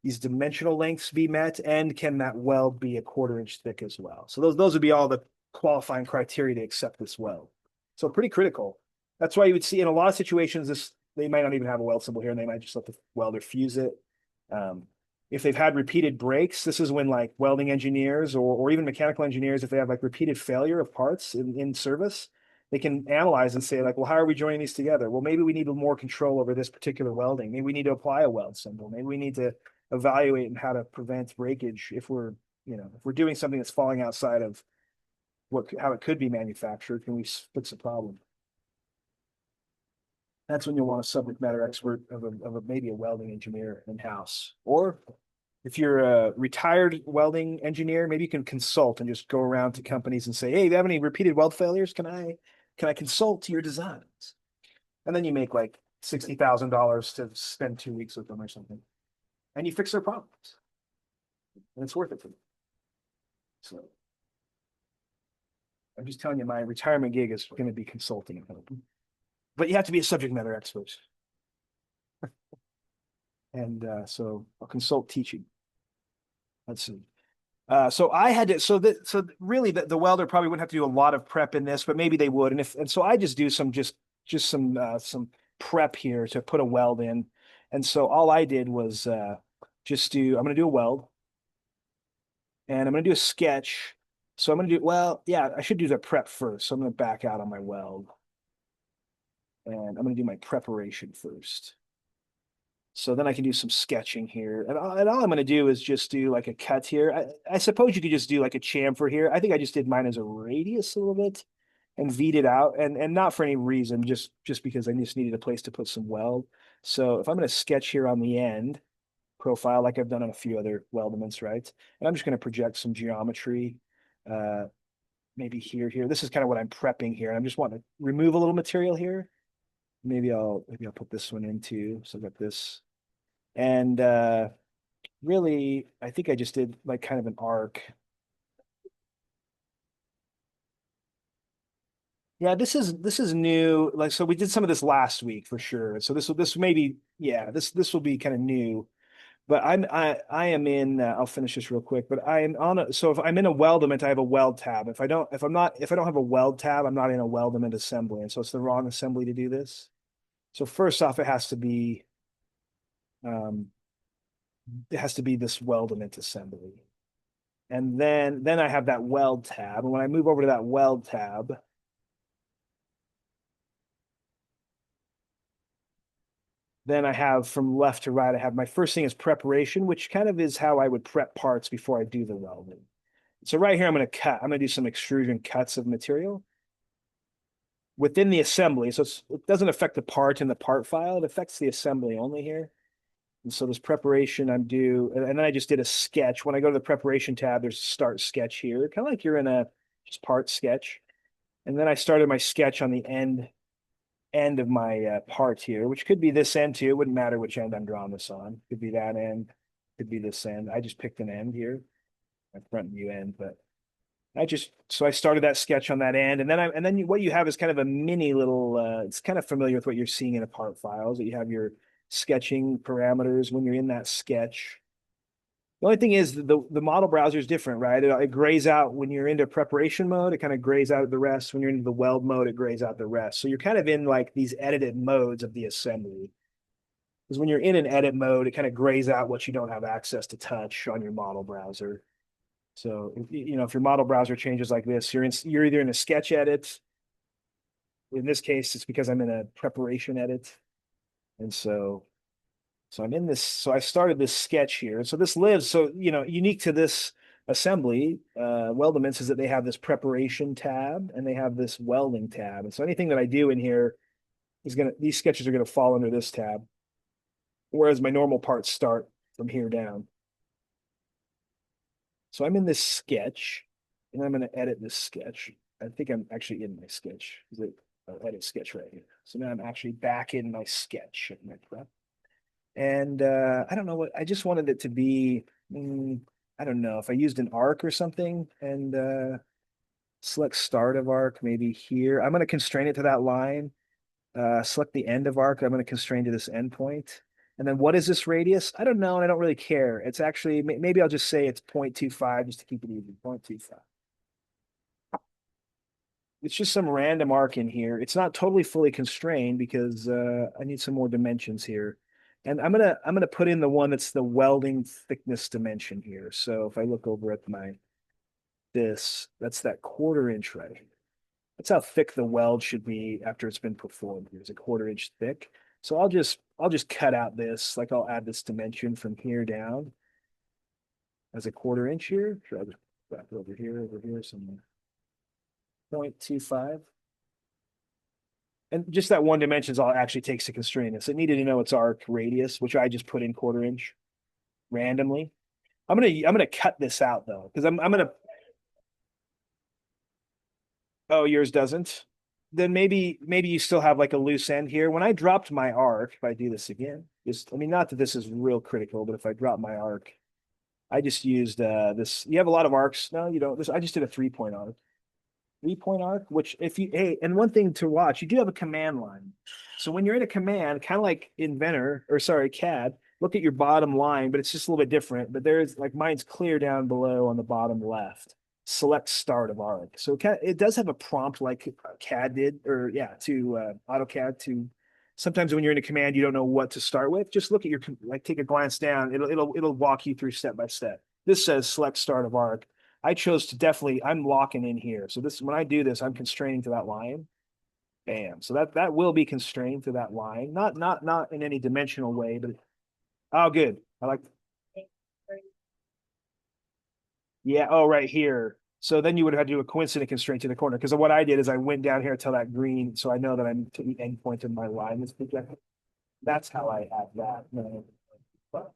lengths be met, and can that weld be a 1/4 inch thick as well? So those would be all the qualifying criteria to accept this weld. So pretty critical. That's why you would see in a lot of situations this they might not even have a weld symbol here, and they might just let the welder fuse it. Um, if they've had repeated breaks, this is when like welding engineers or even mechanical engineers, if they have like repeated failure of parts in service, they can analyze and say like, well, how are we joining these together? Well, maybe we need more control over this particular welding. Maybe we need to apply a weld symbol. Maybe we need to evaluate and how to prevent breakage if we're doing something that's falling outside of how it could be manufactured. Can we fix the problem? That's when you'll want a subject matter expert of maybe a welding engineer in-house. Or if you're a retired welding engineer, maybe you can consult and just go around to companies and say, hey, do you have any repeated weld failures? Can I consult your designs? And then you make like $60,000 to spend 2 weeks with them or something. And you fix their problems. And it's worth it for them. So I'm just telling you, my retirement gig is going to be consulting. But you have to be a subject matter expert. And so I'll consult teaching. Let's see. So I had to, so really the welder probably wouldn't have to do a lot of prep in this, but maybe they would. And so I just do just some prep here to put a weld in. And so all I did was I'm going to do a weld and I'm going to do a sketch. So I'm going to well, yeah, I should do the prep first. So I'm going to back out on my weld and I'm going to do my preparation first. So then I can do some sketching here. And all I'm going to do is just do like a cut here. I suppose you could just do like a chamfer here. I think I just did mine as a radius a little bit and V'd it out. And not for any reason, just because I just needed a place to put some weld. So if I'm going to sketch here on the end profile, like I've done on a few other weldments, right? And I'm just going to project some geometry, maybe here. This is kind of what I'm prepping here. And I'm just wanting to remove a little material here. Maybe I'll put this one in too. So I've got this. And really, I think I just did like kind of an arc. Yeah, this is new. Like, so we did some of this last week for sure. So this maybe, yeah, this will be kind of new. But I am in. I'll finish this real quick. But I am on a. So if I'm in a weldment, I have a weld tab. If I don't have a weld tab, I'm not in a weldment assembly, and so it's the wrong assembly to do this. So first off, um, it has to be this weldment assembly. And then I have that weld tab. And when I move over to that weld tab, then I have from left to right, I have my first thing is preparation, which kind of is how I would prep parts before I do the welding. So right here, I'm going to cut. I'm going to do some extrusion cuts of material within the assembly. So it doesn't affect the part in the part file. It affects the assembly only here. And so this preparation I'm due, and then I just did a sketch. When I go to the preparation tab, there's a start sketch here, kind of like you're in a just part sketch. And then I started my sketch on the end of my part here, which could be this end too. It wouldn't matter which end I'm drawing this on. Could be that end, could be this end. I just picked an end here. my front view end, but so I started that sketch on that end, and then what you have is kind of a mini little. It's kind of familiar with what you're seeing in a part files. That you have your sketching parameters when you're in that sketch. The only thing is the model browser is different, right? It grays out when you're into preparation mode. It kind of grays out the rest. When you're into the weld mode, it grays out the rest. So you're kind of in like these edited modes of the assembly. Because when you're in an edit mode, it kind of grays out what you don't have access to touch on your model browser. So if your model browser changes like this, you're either in a sketch edit. In this case, it's because I'm in a preparation edit, and so I'm in this. So I started this sketch here. So this lives. So unique to this assembly, weldments is that they have this preparation tab and they have this welding tab. And so anything that I do in here these sketches are gonna fall under this tab, whereas my normal parts start from here down. So I'm in this sketch, and I'm going to edit this sketch. I think I'm actually in my sketch. I'll edit sketch right here. So now I'm actually back in my sketch of my prep. And I don't know what, I just wanted it to be, I don't know, if I used an arc or something and select start of arc, maybe here. I'm going to constrain it to that line. Select the end of arc. I'm going to constrain to this endpoint. And then what is this radius? I don't know, and I don't really care. It's actually, maybe I'll just say it's 0.25 just to keep it easy, 0.25. It's just some random arc in here. It's not totally fully constrained because I need some more dimensions here. And I'm gonna put in the one that's the welding thickness dimension here. So if I look over at that's that 1/4 inch right here. That's how thick the weld should be after it's been performed. It's a 1/4 inch thick. So I'll just cut out this, like I'll add this dimension from here down as a 1/4 inch here. Sure, I'll just back over here somewhere. 0.25. And just that one dimension is all it actually takes to constrain this. It needed to know its arc radius, which I just put in 1/4 inch randomly. I'm gonna cut this out though, because I'm gonna. Oh, yours doesn't. Then maybe you still have like a loose end here. When I dropped my arc, if I do this again, I mean, not that this is real critical, but if I drop my arc, I just used this. You have a lot of arcs. No, you don't. I just did a 3-point arc. 3-point arc, which and one thing to watch, you do have a command line. So when you're in a command, kind of like Inventor, or sorry, CAD, look at your bottom line, but it's just a little bit different. But there's like mine's clear down below on the bottom left. Select start of arc. So it does have a prompt like CAD did, or yeah, to AutoCAD to. Sometimes when you're in a command, you don't know what to start with. Just look at take a glance down. It'll walk you through step by step. This says select start of arc. I chose to I'm locking in here. So when I do this, I'm constraining to that line. Bam. So that will be constrained to that line. Not in any dimensional way, but oh, good. I like. Yeah. Oh, right here. So then you would have to do a coincident constraint to the corner. Because what I did is I went down here till that green, so I know that I'm to the end point of my line is projected. That's how I have that. But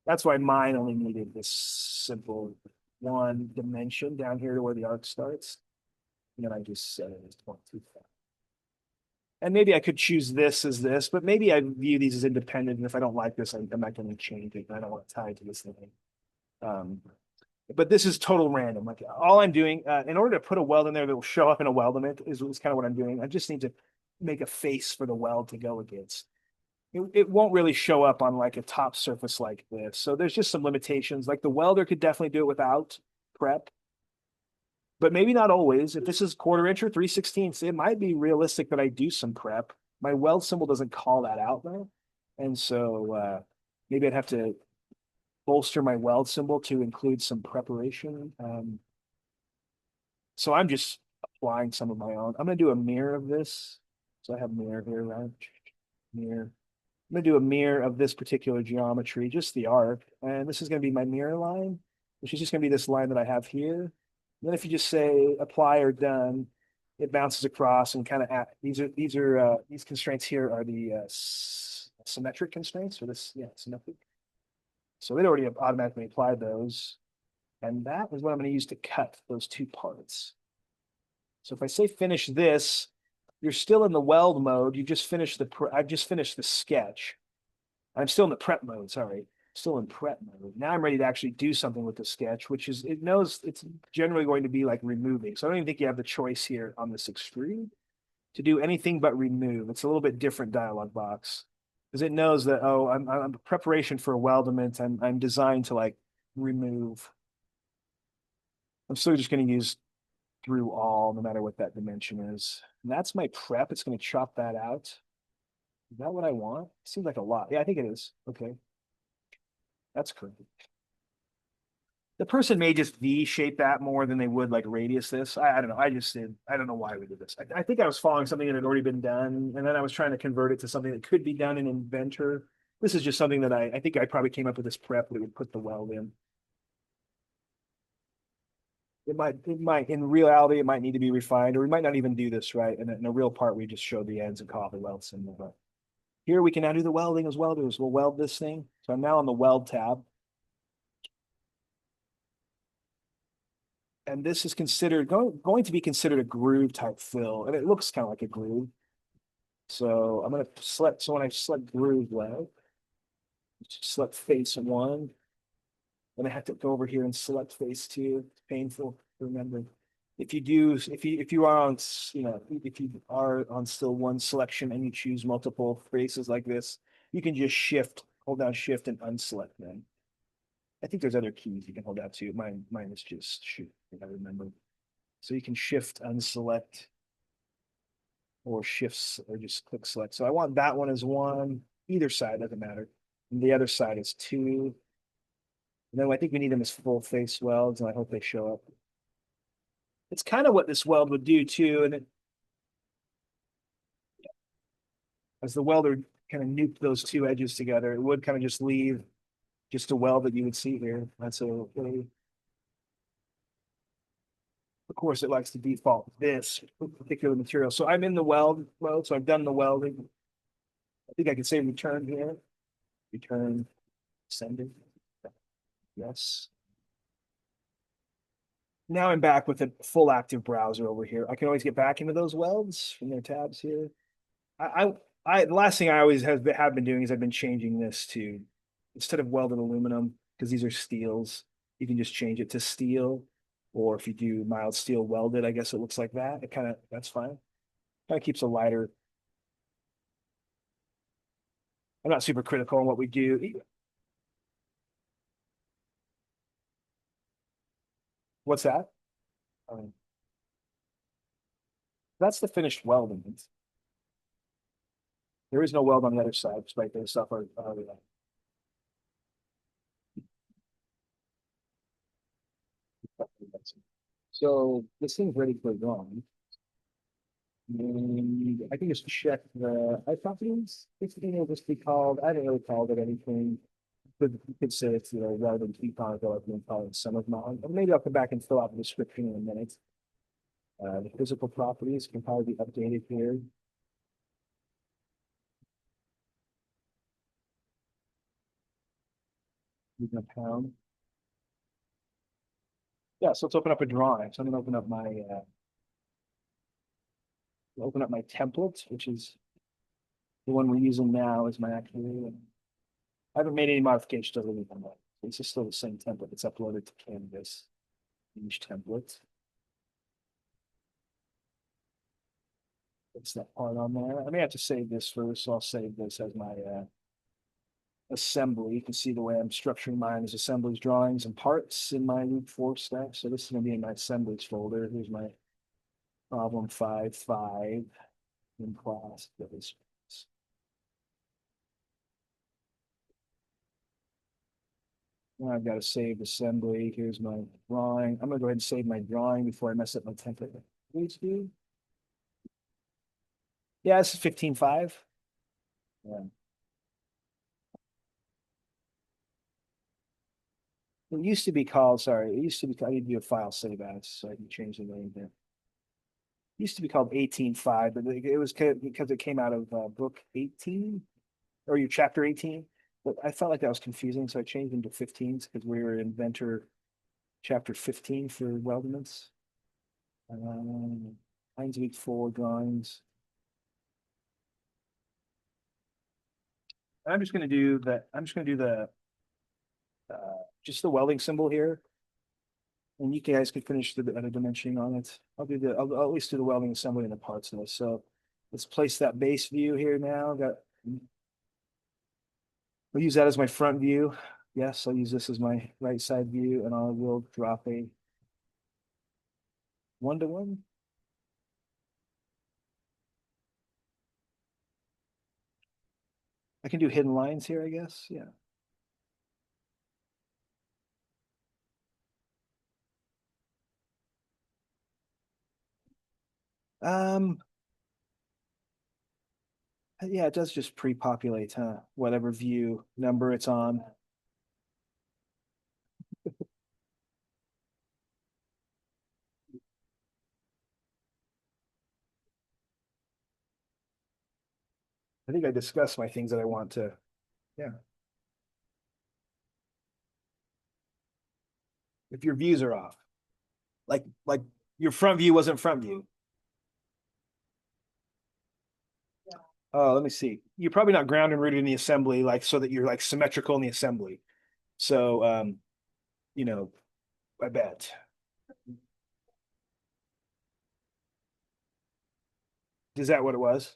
that's why mine only needed this simple one dimension down here to where the arc starts. And then I just set it as 0.25. And maybe I could choose this as this, but maybe I view these as independent. And if I don't like this, I'm not going to change it. I don't want to tie it to this thing. But this is total random. Like all I'm doing, in order to put a weld in there that will show up in a weldment is kind of what I'm doing. I just need to make a face for the weld to go against. It won't really show up on like a top surface like this. So there's just some limitations. Like the welder could definitely do it without prep, but maybe not always. If this is 1/4 inch or 3/16, it might be realistic that I do some prep. My weld symbol doesn't call that out though. And so maybe I'd have to bolster my weld symbol to include some preparation. So I'm just applying some of my own. I'm going to do a mirror of this. So I have mirror here, right? Mirror. I'm going to do a mirror of this particular geometry, just the arc. And this is going to be my mirror line, which is just going to be this line that I have here. And then if you just say apply or done, it bounces across and kind of these constraints here are the symmetric constraints, or this, yeah, symmetric. So it already automatically applied those. And that is what I'm going to use to cut those two parts. So if I say finish this, you're still in the weld mode. I've just finished the sketch. I'm still in the prep mode, sorry. Still in prep mode. Now I'm ready to actually do something with the sketch, which is, it knows it's generally going to be like removing. So I don't even think you have the choice here on this extrude to do anything but remove. It's a little bit different dialog box because it knows that, oh, I'm preparation for a weldment. I'm designed to like remove. I'm still just going to use through all, no matter what that dimension is. And that's my prep. It's going to chop that out. Is that what I want? Seems like a lot. Yeah, I think it is. Okay, that's correct. The person may just V shape that more than they would like radius this. I don't know. I just did. I don't know why we did this. I think I was following something that had already been done, and then I was trying to convert it to something that could be done in Inventor. This is just something that I think I probably came up with this prep that would put the weld in. In reality, it might need to be refined, or we might not even do this right. And in a real part, we just show the ends and call the weld symbol. But here we can now do the welding as welders. We'll weld this thing. So I'm now on the weld tab. And this is considered going to be considered a groove type fill, and it looks kind of like a groove. So I'm going to select. So when I select groove weld, select face one, then I have to go over here and select face two. It's painful to remember. If you are on, if you are on still one selection and you choose multiple faces like this, you can just hold down shift and unselect them. I think there's other keys you can hold out too. Mine is just shoot, I remember. So you can shift unselect or shifts or just click select. So I want that one as one. Either side doesn't matter. And the other side is two. And then I think we need them as full face welds, and I hope they show up. It's kind of what this weld would do too. And as the welder kind of nuked those two edges together, it would kind of just leave just a weld that you would see here. That's okay. Of course, it likes to default this particular material. So I'm in the weld mode, so I've done the welding. I think I can say return here. Return, sending. Yes. Now I'm back with a full active browser over here. I can always get back into those welds from their tabs here. The last thing I always have been doing is I've been changing this to, instead of welded aluminum, because these are steels, you can just change it to steel. Or if you do mild steel welded, I guess it looks like that. That's fine. Kind of keeps a lighter. I'm not super critical on what we do. What's that? Um, that's the finished welding. There is no weld on the other side, despite their stuff are so this thing's ready for drawing. And I can just check the I properties. This thing will just be called, I don't really call it anything. But you could say it's, welding key conical, I've been calling some of mine. Or maybe I'll come back and fill out the description in a minute. The physical properties can probably be updated here. You can pound. Yeah, so let's open up a drawing. So I'm gonna open up my template, which is the one we're using now is my actual. I haven't made any modifications to it. It's just still the same template. It's uploaded to Canvas. Each template. It's that part on there. I may have to save this first, so I'll save this as my assembly. You can see the way I'm structuring mine as assemblies, drawings, and parts in my Loop 4 stack. So this is going to be in my assemblies folder. Here's my problem 5.5 in class. Now I've got to save assembly. Here's my drawing. I'm going to go ahead and save my drawing before I mess up my template. Please do. Yeah, this is 15.5. Yeah. It used to be called, sorry, it used to be, I need to do a file save as, so I can change the name here. It used to be called 18.5, but it was because it came out of book 18 or your chapter 18. But I felt like that was confusing, so I changed them to 15s because we were inventor chapter 15 for weldments. Lines week 4 drawings. I'm just going to do that. I'm just going to do just the welding symbol here. And you guys could finish the other dimensioning on it. I'll at least do the welding assembly and the parts list. So let's place that base view here now. I'll use that as my front view. Yes, I'll use this as my right side view, and I will drop a 1-to-1. I can do hidden lines here, I guess. Yeah. Um, yeah, it does just pre-populate, huh? Whatever view number it's on. I think I discussed my things that I want to. Yeah. If your views are off, like your front view wasn't front view. Oh, let me see. You're probably not ground and rooted in the assembly, like so that you're like symmetrical in the assembly. So, you know, I bet. Is that what it was?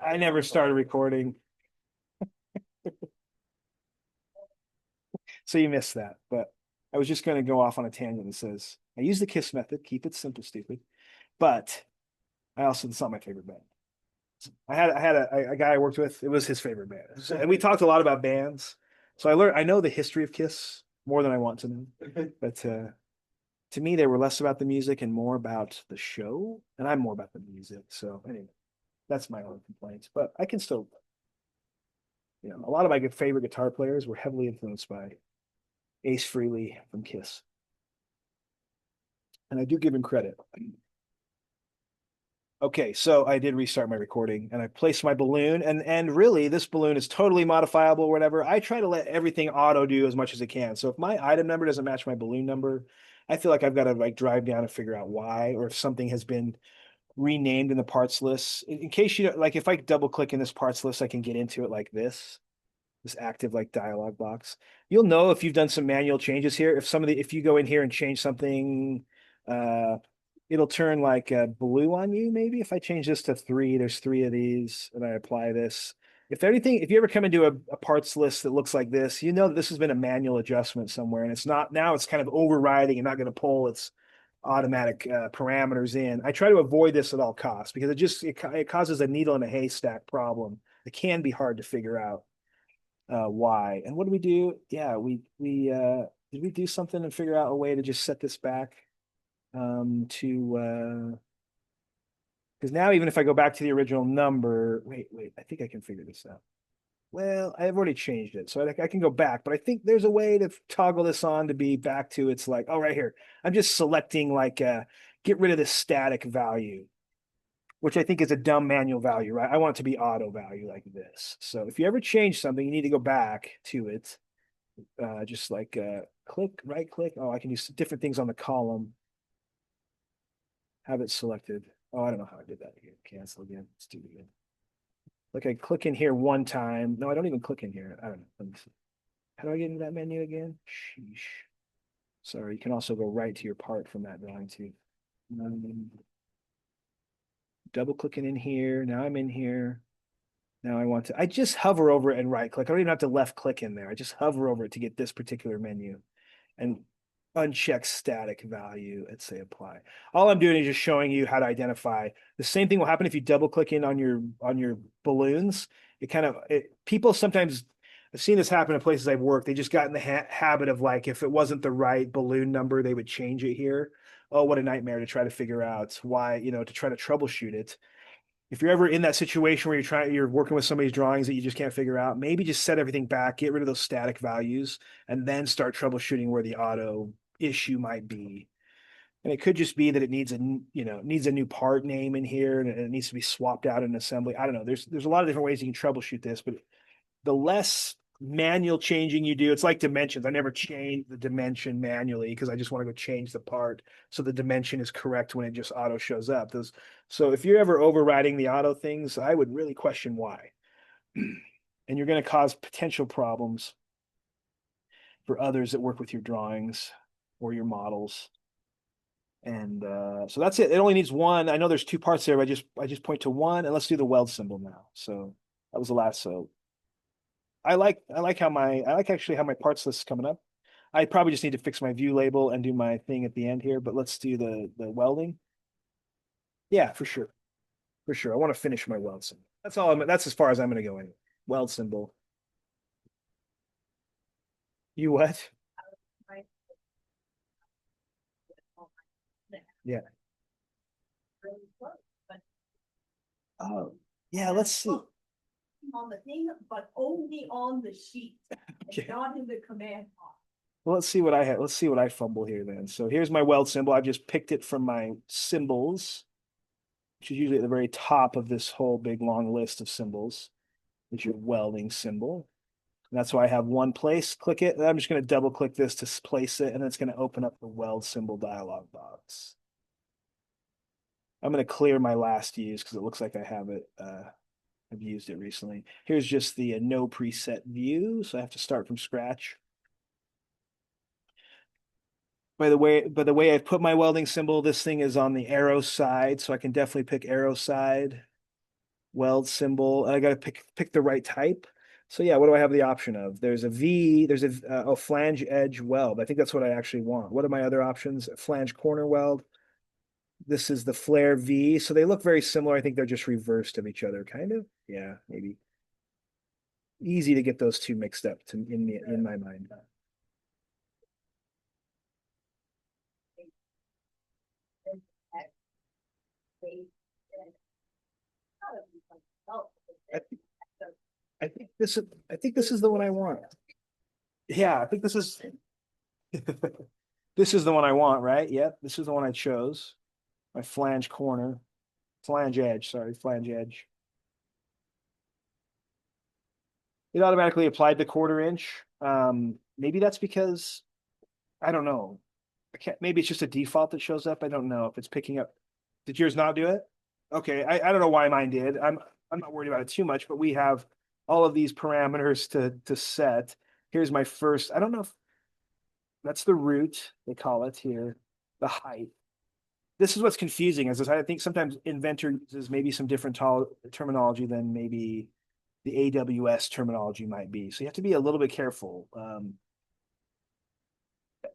I never started recording, so you missed that. But I was just going to go off on a tangent that says I use the KISS method, keep it simple, stupid. But I also, it's not my favorite band. I had a guy I worked with. It was his favorite band, and we talked a lot about bands. So I know the history of KISS more than I want to know. But to me, they were less about the music and more about the show, and I'm more about the music. So anyway, that's my only complaints. But I can still, a lot of my favorite guitar players were heavily influenced by Ace Frehley from KISS, and I do give him credit. Okay, so I did restart my recording and I placed my balloon and really this balloon is totally modifiable or whatever. I try to let everything auto do as much as it can. So if my item number doesn't match my balloon number, I feel like I've got to like drive down and figure out why, or if something has been renamed in the parts list. In case you don't, like if I double click in this parts list, I can get into it like this active like dialog box. You'll know if you've done some manual changes here. If you go in here and change something, uh, it'll turn like blue on you. Maybe if I change this to 3, there's 3 of these, and I apply this. If you ever come into a parts list that looks like this, you know that this has been a manual adjustment somewhere, and it's not now. It's kind of overriding and not going to pull its automatic parameters in. I try to avoid this at all costs because it causes a needle in a haystack problem. It can be hard to figure out why. And what do we do? Yeah, we did we do something and figure out a way to just set this back to because now even if I go back to the original number, wait, I think I can figure this out. Well, I've already changed it, so I can go back, but I think there's a way to toggle this on to be back to it's like, oh, right here. I'm just selecting like get rid of this static value, which I think is a dumb manual value, right? I want it to be auto value like this. So if you ever change something, you need to go back to it. Just like right click. Oh, I can do different things on the column. Have it selected. Oh, I don't know how I did that again. Cancel again. Let's do it again. Like I click in here one time. No, I don't even click in here. I don't know. Let me see. How do I get into that menu again? Sheesh. Sorry, you can also go right to your part from that drawing too. Double clicking in here. Now I'm in here. Now I just hover over it and right click. I don't even have to left click in there. I just hover over it to get this particular menu and uncheck static value and say apply. All I'm doing is just showing you how to identify. The same thing will happen if you double click in on your balloons. People sometimes, I've seen this happen in places I've worked. They just got in the habit of like if it wasn't the right balloon number, they would change it here. Oh, what a nightmare to try to figure out why, to try to troubleshoot it. If you're ever in that situation where you're working with somebody's drawings that you just can't figure out, maybe just set everything back, get rid of those static values, and then start troubleshooting where the auto issue might be. And it could just be that it needs a new part name in here and it needs to be swapped out in assembly. I don't know. There's a lot of different ways you can troubleshoot this, but the less manual changing you do, it's like dimensions. I never change the dimension manually because I just want to go change the part so the dimension is correct when it just auto shows up. So if you're ever overriding the auto things, I would really question why. and you're going to cause potential problems for others that work with your drawings or your models. And so that's it. It only needs one. I know there's two parts there, but I just point to one, and let's do the weld symbol now. So that was the last. So I like actually how my parts list is coming up. I probably just need to fix my view label and do my thing at the end here, but let's do the welding. Yeah, for sure. For sure. I want to finish my weld symbol. That's as far as I'm gonna go anyway. Weld symbol. You what? Yeah. Oh, yeah, let's see. On the thing, but only on the sheet, Okay. not in the command box. Well, let's see what I have. Let's see what I fumble here then. So here's my weld symbol. I've just picked it from my symbols, which is usually at the very top of this whole big long list of symbols, is your welding symbol. And that's why I have one place. Click it. And I'm just going to double click this to place it, and it's going to open up the weld symbol dialog box. I'm going to clear my last use because it looks like I have it. I've used it recently. Here's just the no preset view, so I have to start from scratch. By the way I've put my welding symbol, this thing is on the arrow side, so I can definitely pick arrow side, weld symbol, and I got to pick the right type. So yeah, what do I have the option of? There's a V, there's a flange edge weld. I think that's what I actually want. What are my other options? Flange corner weld. This is the flare V. So they look very similar. I think they're just reversed of each other, kind of. Yeah, maybe. Easy to get those two mixed up in my mind. I think, I think this is the one I want. Yeah, I think this is this is the one I want, right? Yep, this is the one I chose. My flange corner, flange edge, sorry, flange edge. It automatically applied the quarter inch. Maybe that's because I don't know. I can't, maybe it's just a default that shows up. I don't know if it's picking up. Did yours not do it? Okay, I don't know why mine did. I'm not worried about it too much, but we have all of these parameters to set. Here's my first. I don't know if that's the root, they call it here, the height. This is what's confusing, is I think sometimes Inventor uses maybe some different terminology than maybe the AWS terminology might be. So you have to be a little bit careful.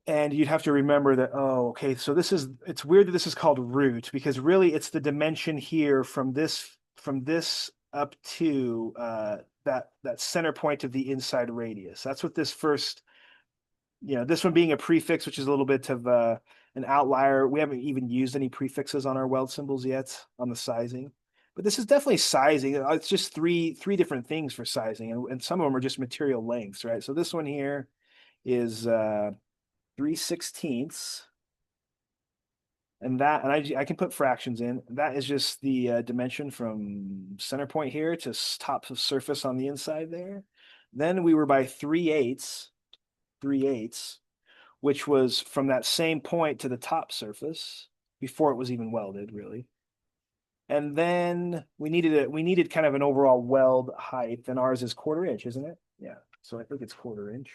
And you'd have to remember that, oh, okay, so it's weird that this is called root, because really it's the dimension here from this up to that center point of the inside radius. That's what this first, this one being a prefix, which is a little bit of an outlier. We haven't even used any prefixes on our weld symbols yet on the sizing, but this is definitely sizing. It's just three different things for sizing, and some of them are just material lengths, right? So this one here is 3/16, and I can put fractions in. That is just the dimension from center point here to top of surface on the inside there. Then we were by 3/8, which was from that same point to the top surface before it was even welded, really. And then we needed kind of an overall weld height, and ours is quarter inch, isn't it? Yeah. So I think it's quarter inch.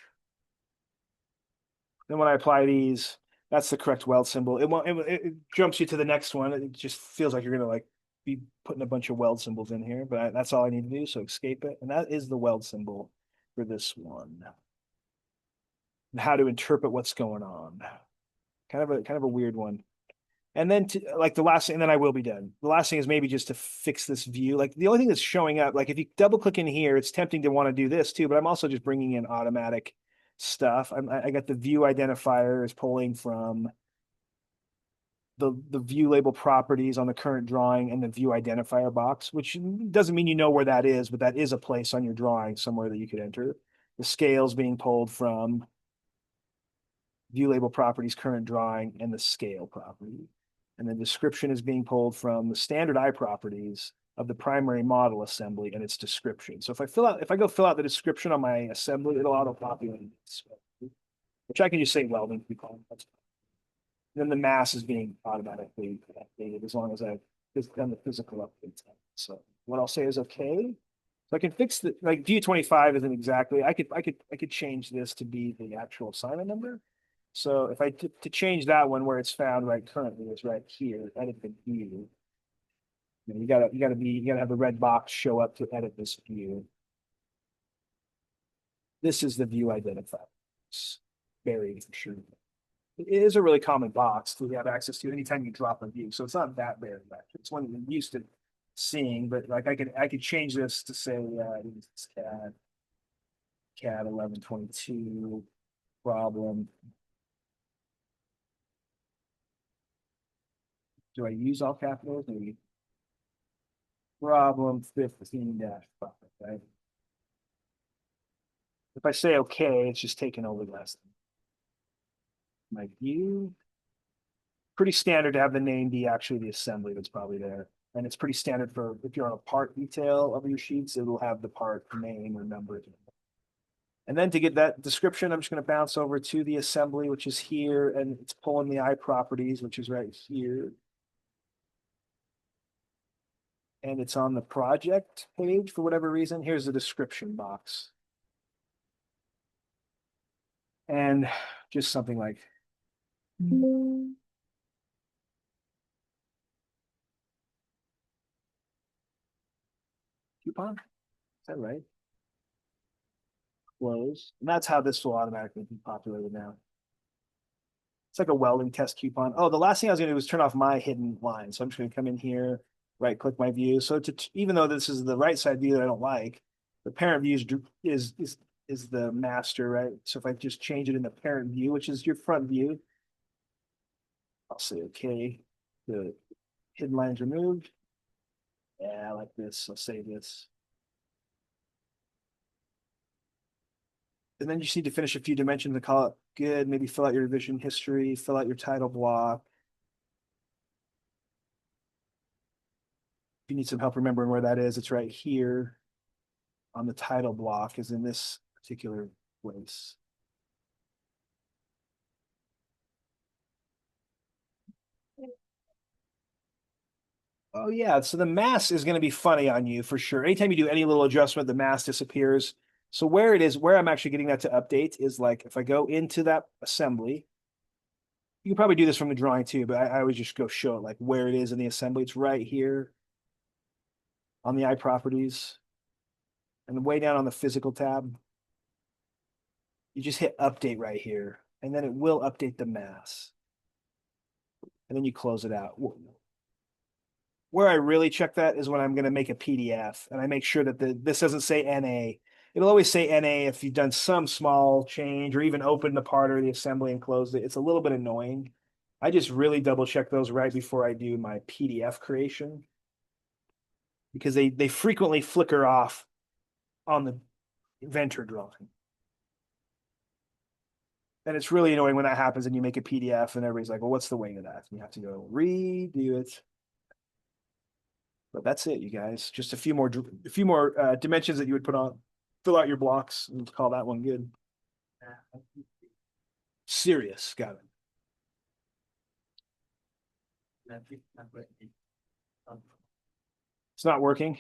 Then when I apply these, that's the correct weld symbol. It jumps you to the next one. It just feels like you're gonna like be putting a bunch of weld symbols in here, but that's all I need to do. So escape it, and that is the weld symbol for this one. And how to interpret what's going on. Kind of a weird one. And then like the last thing, and then I will be done. The last thing is maybe just to fix this view. Like the only thing that's showing up, like if you double click in here, it's tempting to want to do this too, but I'm also just bringing in automatic stuff. I got the view identifier is pulling from the view label properties on the current drawing and the view identifier box, which doesn't mean you know where that is, but that is a place on your drawing somewhere that you could enter. The scales being pulled from view label properties, current drawing, and the scale property. And the description is being pulled from the standard eye properties of the primary model assembly and its description. So if I go fill out the description on my assembly, it'll auto-populate, which I can just say welding. Then the mass is being automatically updated as long as I've done the physical updates. So what I'll say is okay. So I can fix the like view 25 isn't exactly. I could change this to be the actual assignment number. So if I to change that one where it's found right currently is right here, edit the view. You gotta have the red box show up to edit this view. This is the view identifier. It's buried for sure. It is a really common box to have access to anytime you drop a view. So it's not that buried back. It's one you're used to seeing, but like I could change this to say it's CAD 1122 problem. Do I use all capitals? Maybe problem 15-5, right? If I say okay, it's just taking over the last my view. Pretty standard to have the name be actually the assembly that's probably there. And it's pretty standard for if you're on a part detail of your sheets, it will have the part name or number. And then to get that description, I'm just going to bounce over to the assembly, which is here, and it's pulling the I properties, which is right here. And it's on the project page for whatever reason. Here's the description box. And just something like coupon. Is that right? Close. And that's how this will automatically be populated now. It's like a welding test coupon. Oh, the last thing I was going to do was turn off my hidden line. So I'm just going to come in here, right click my view. So even though this is the right side view that I don't like, the parent view is the master, right? So if I just change it in the parent view, which is your front view, I'll say okay. The hidden lines removed. Yeah, I like this. I'll save this. And then you just need to finish a few dimensions and call it good. Maybe fill out your revision history, fill out your title block. If you need some help remembering where that is, it's right here on the title block is in this particular place. Oh yeah, so the mass is going to be funny on you for sure. Anytime you do any little adjustment, the mass disappears. So where it is, where I'm actually getting that to update is like if I go into that assembly, you can probably do this from the drawing too, but I always just go show it like where it is in the assembly. It's right here on the iProperties and way down on the physical tab. You just hit update right here, and then it will update the mass. And then you close it out. Where I really check that is when I'm going to make a PDF and I make sure that this doesn't say NA. It'll always say NA if you've done some small change or even opened the part or the assembly and closed it. It's a little bit annoying. I just really double check those right before I do my PDF creation because they frequently flicker off on the inventor drawing. And it's really annoying when that happens and you make a PDF and everybody's like, well, what's the weight of that? And you have to go redo it. But that's it, you guys. Just a few more dimensions that you would put on, fill out your blocks, and call that one good. Serious, got it. It's not working.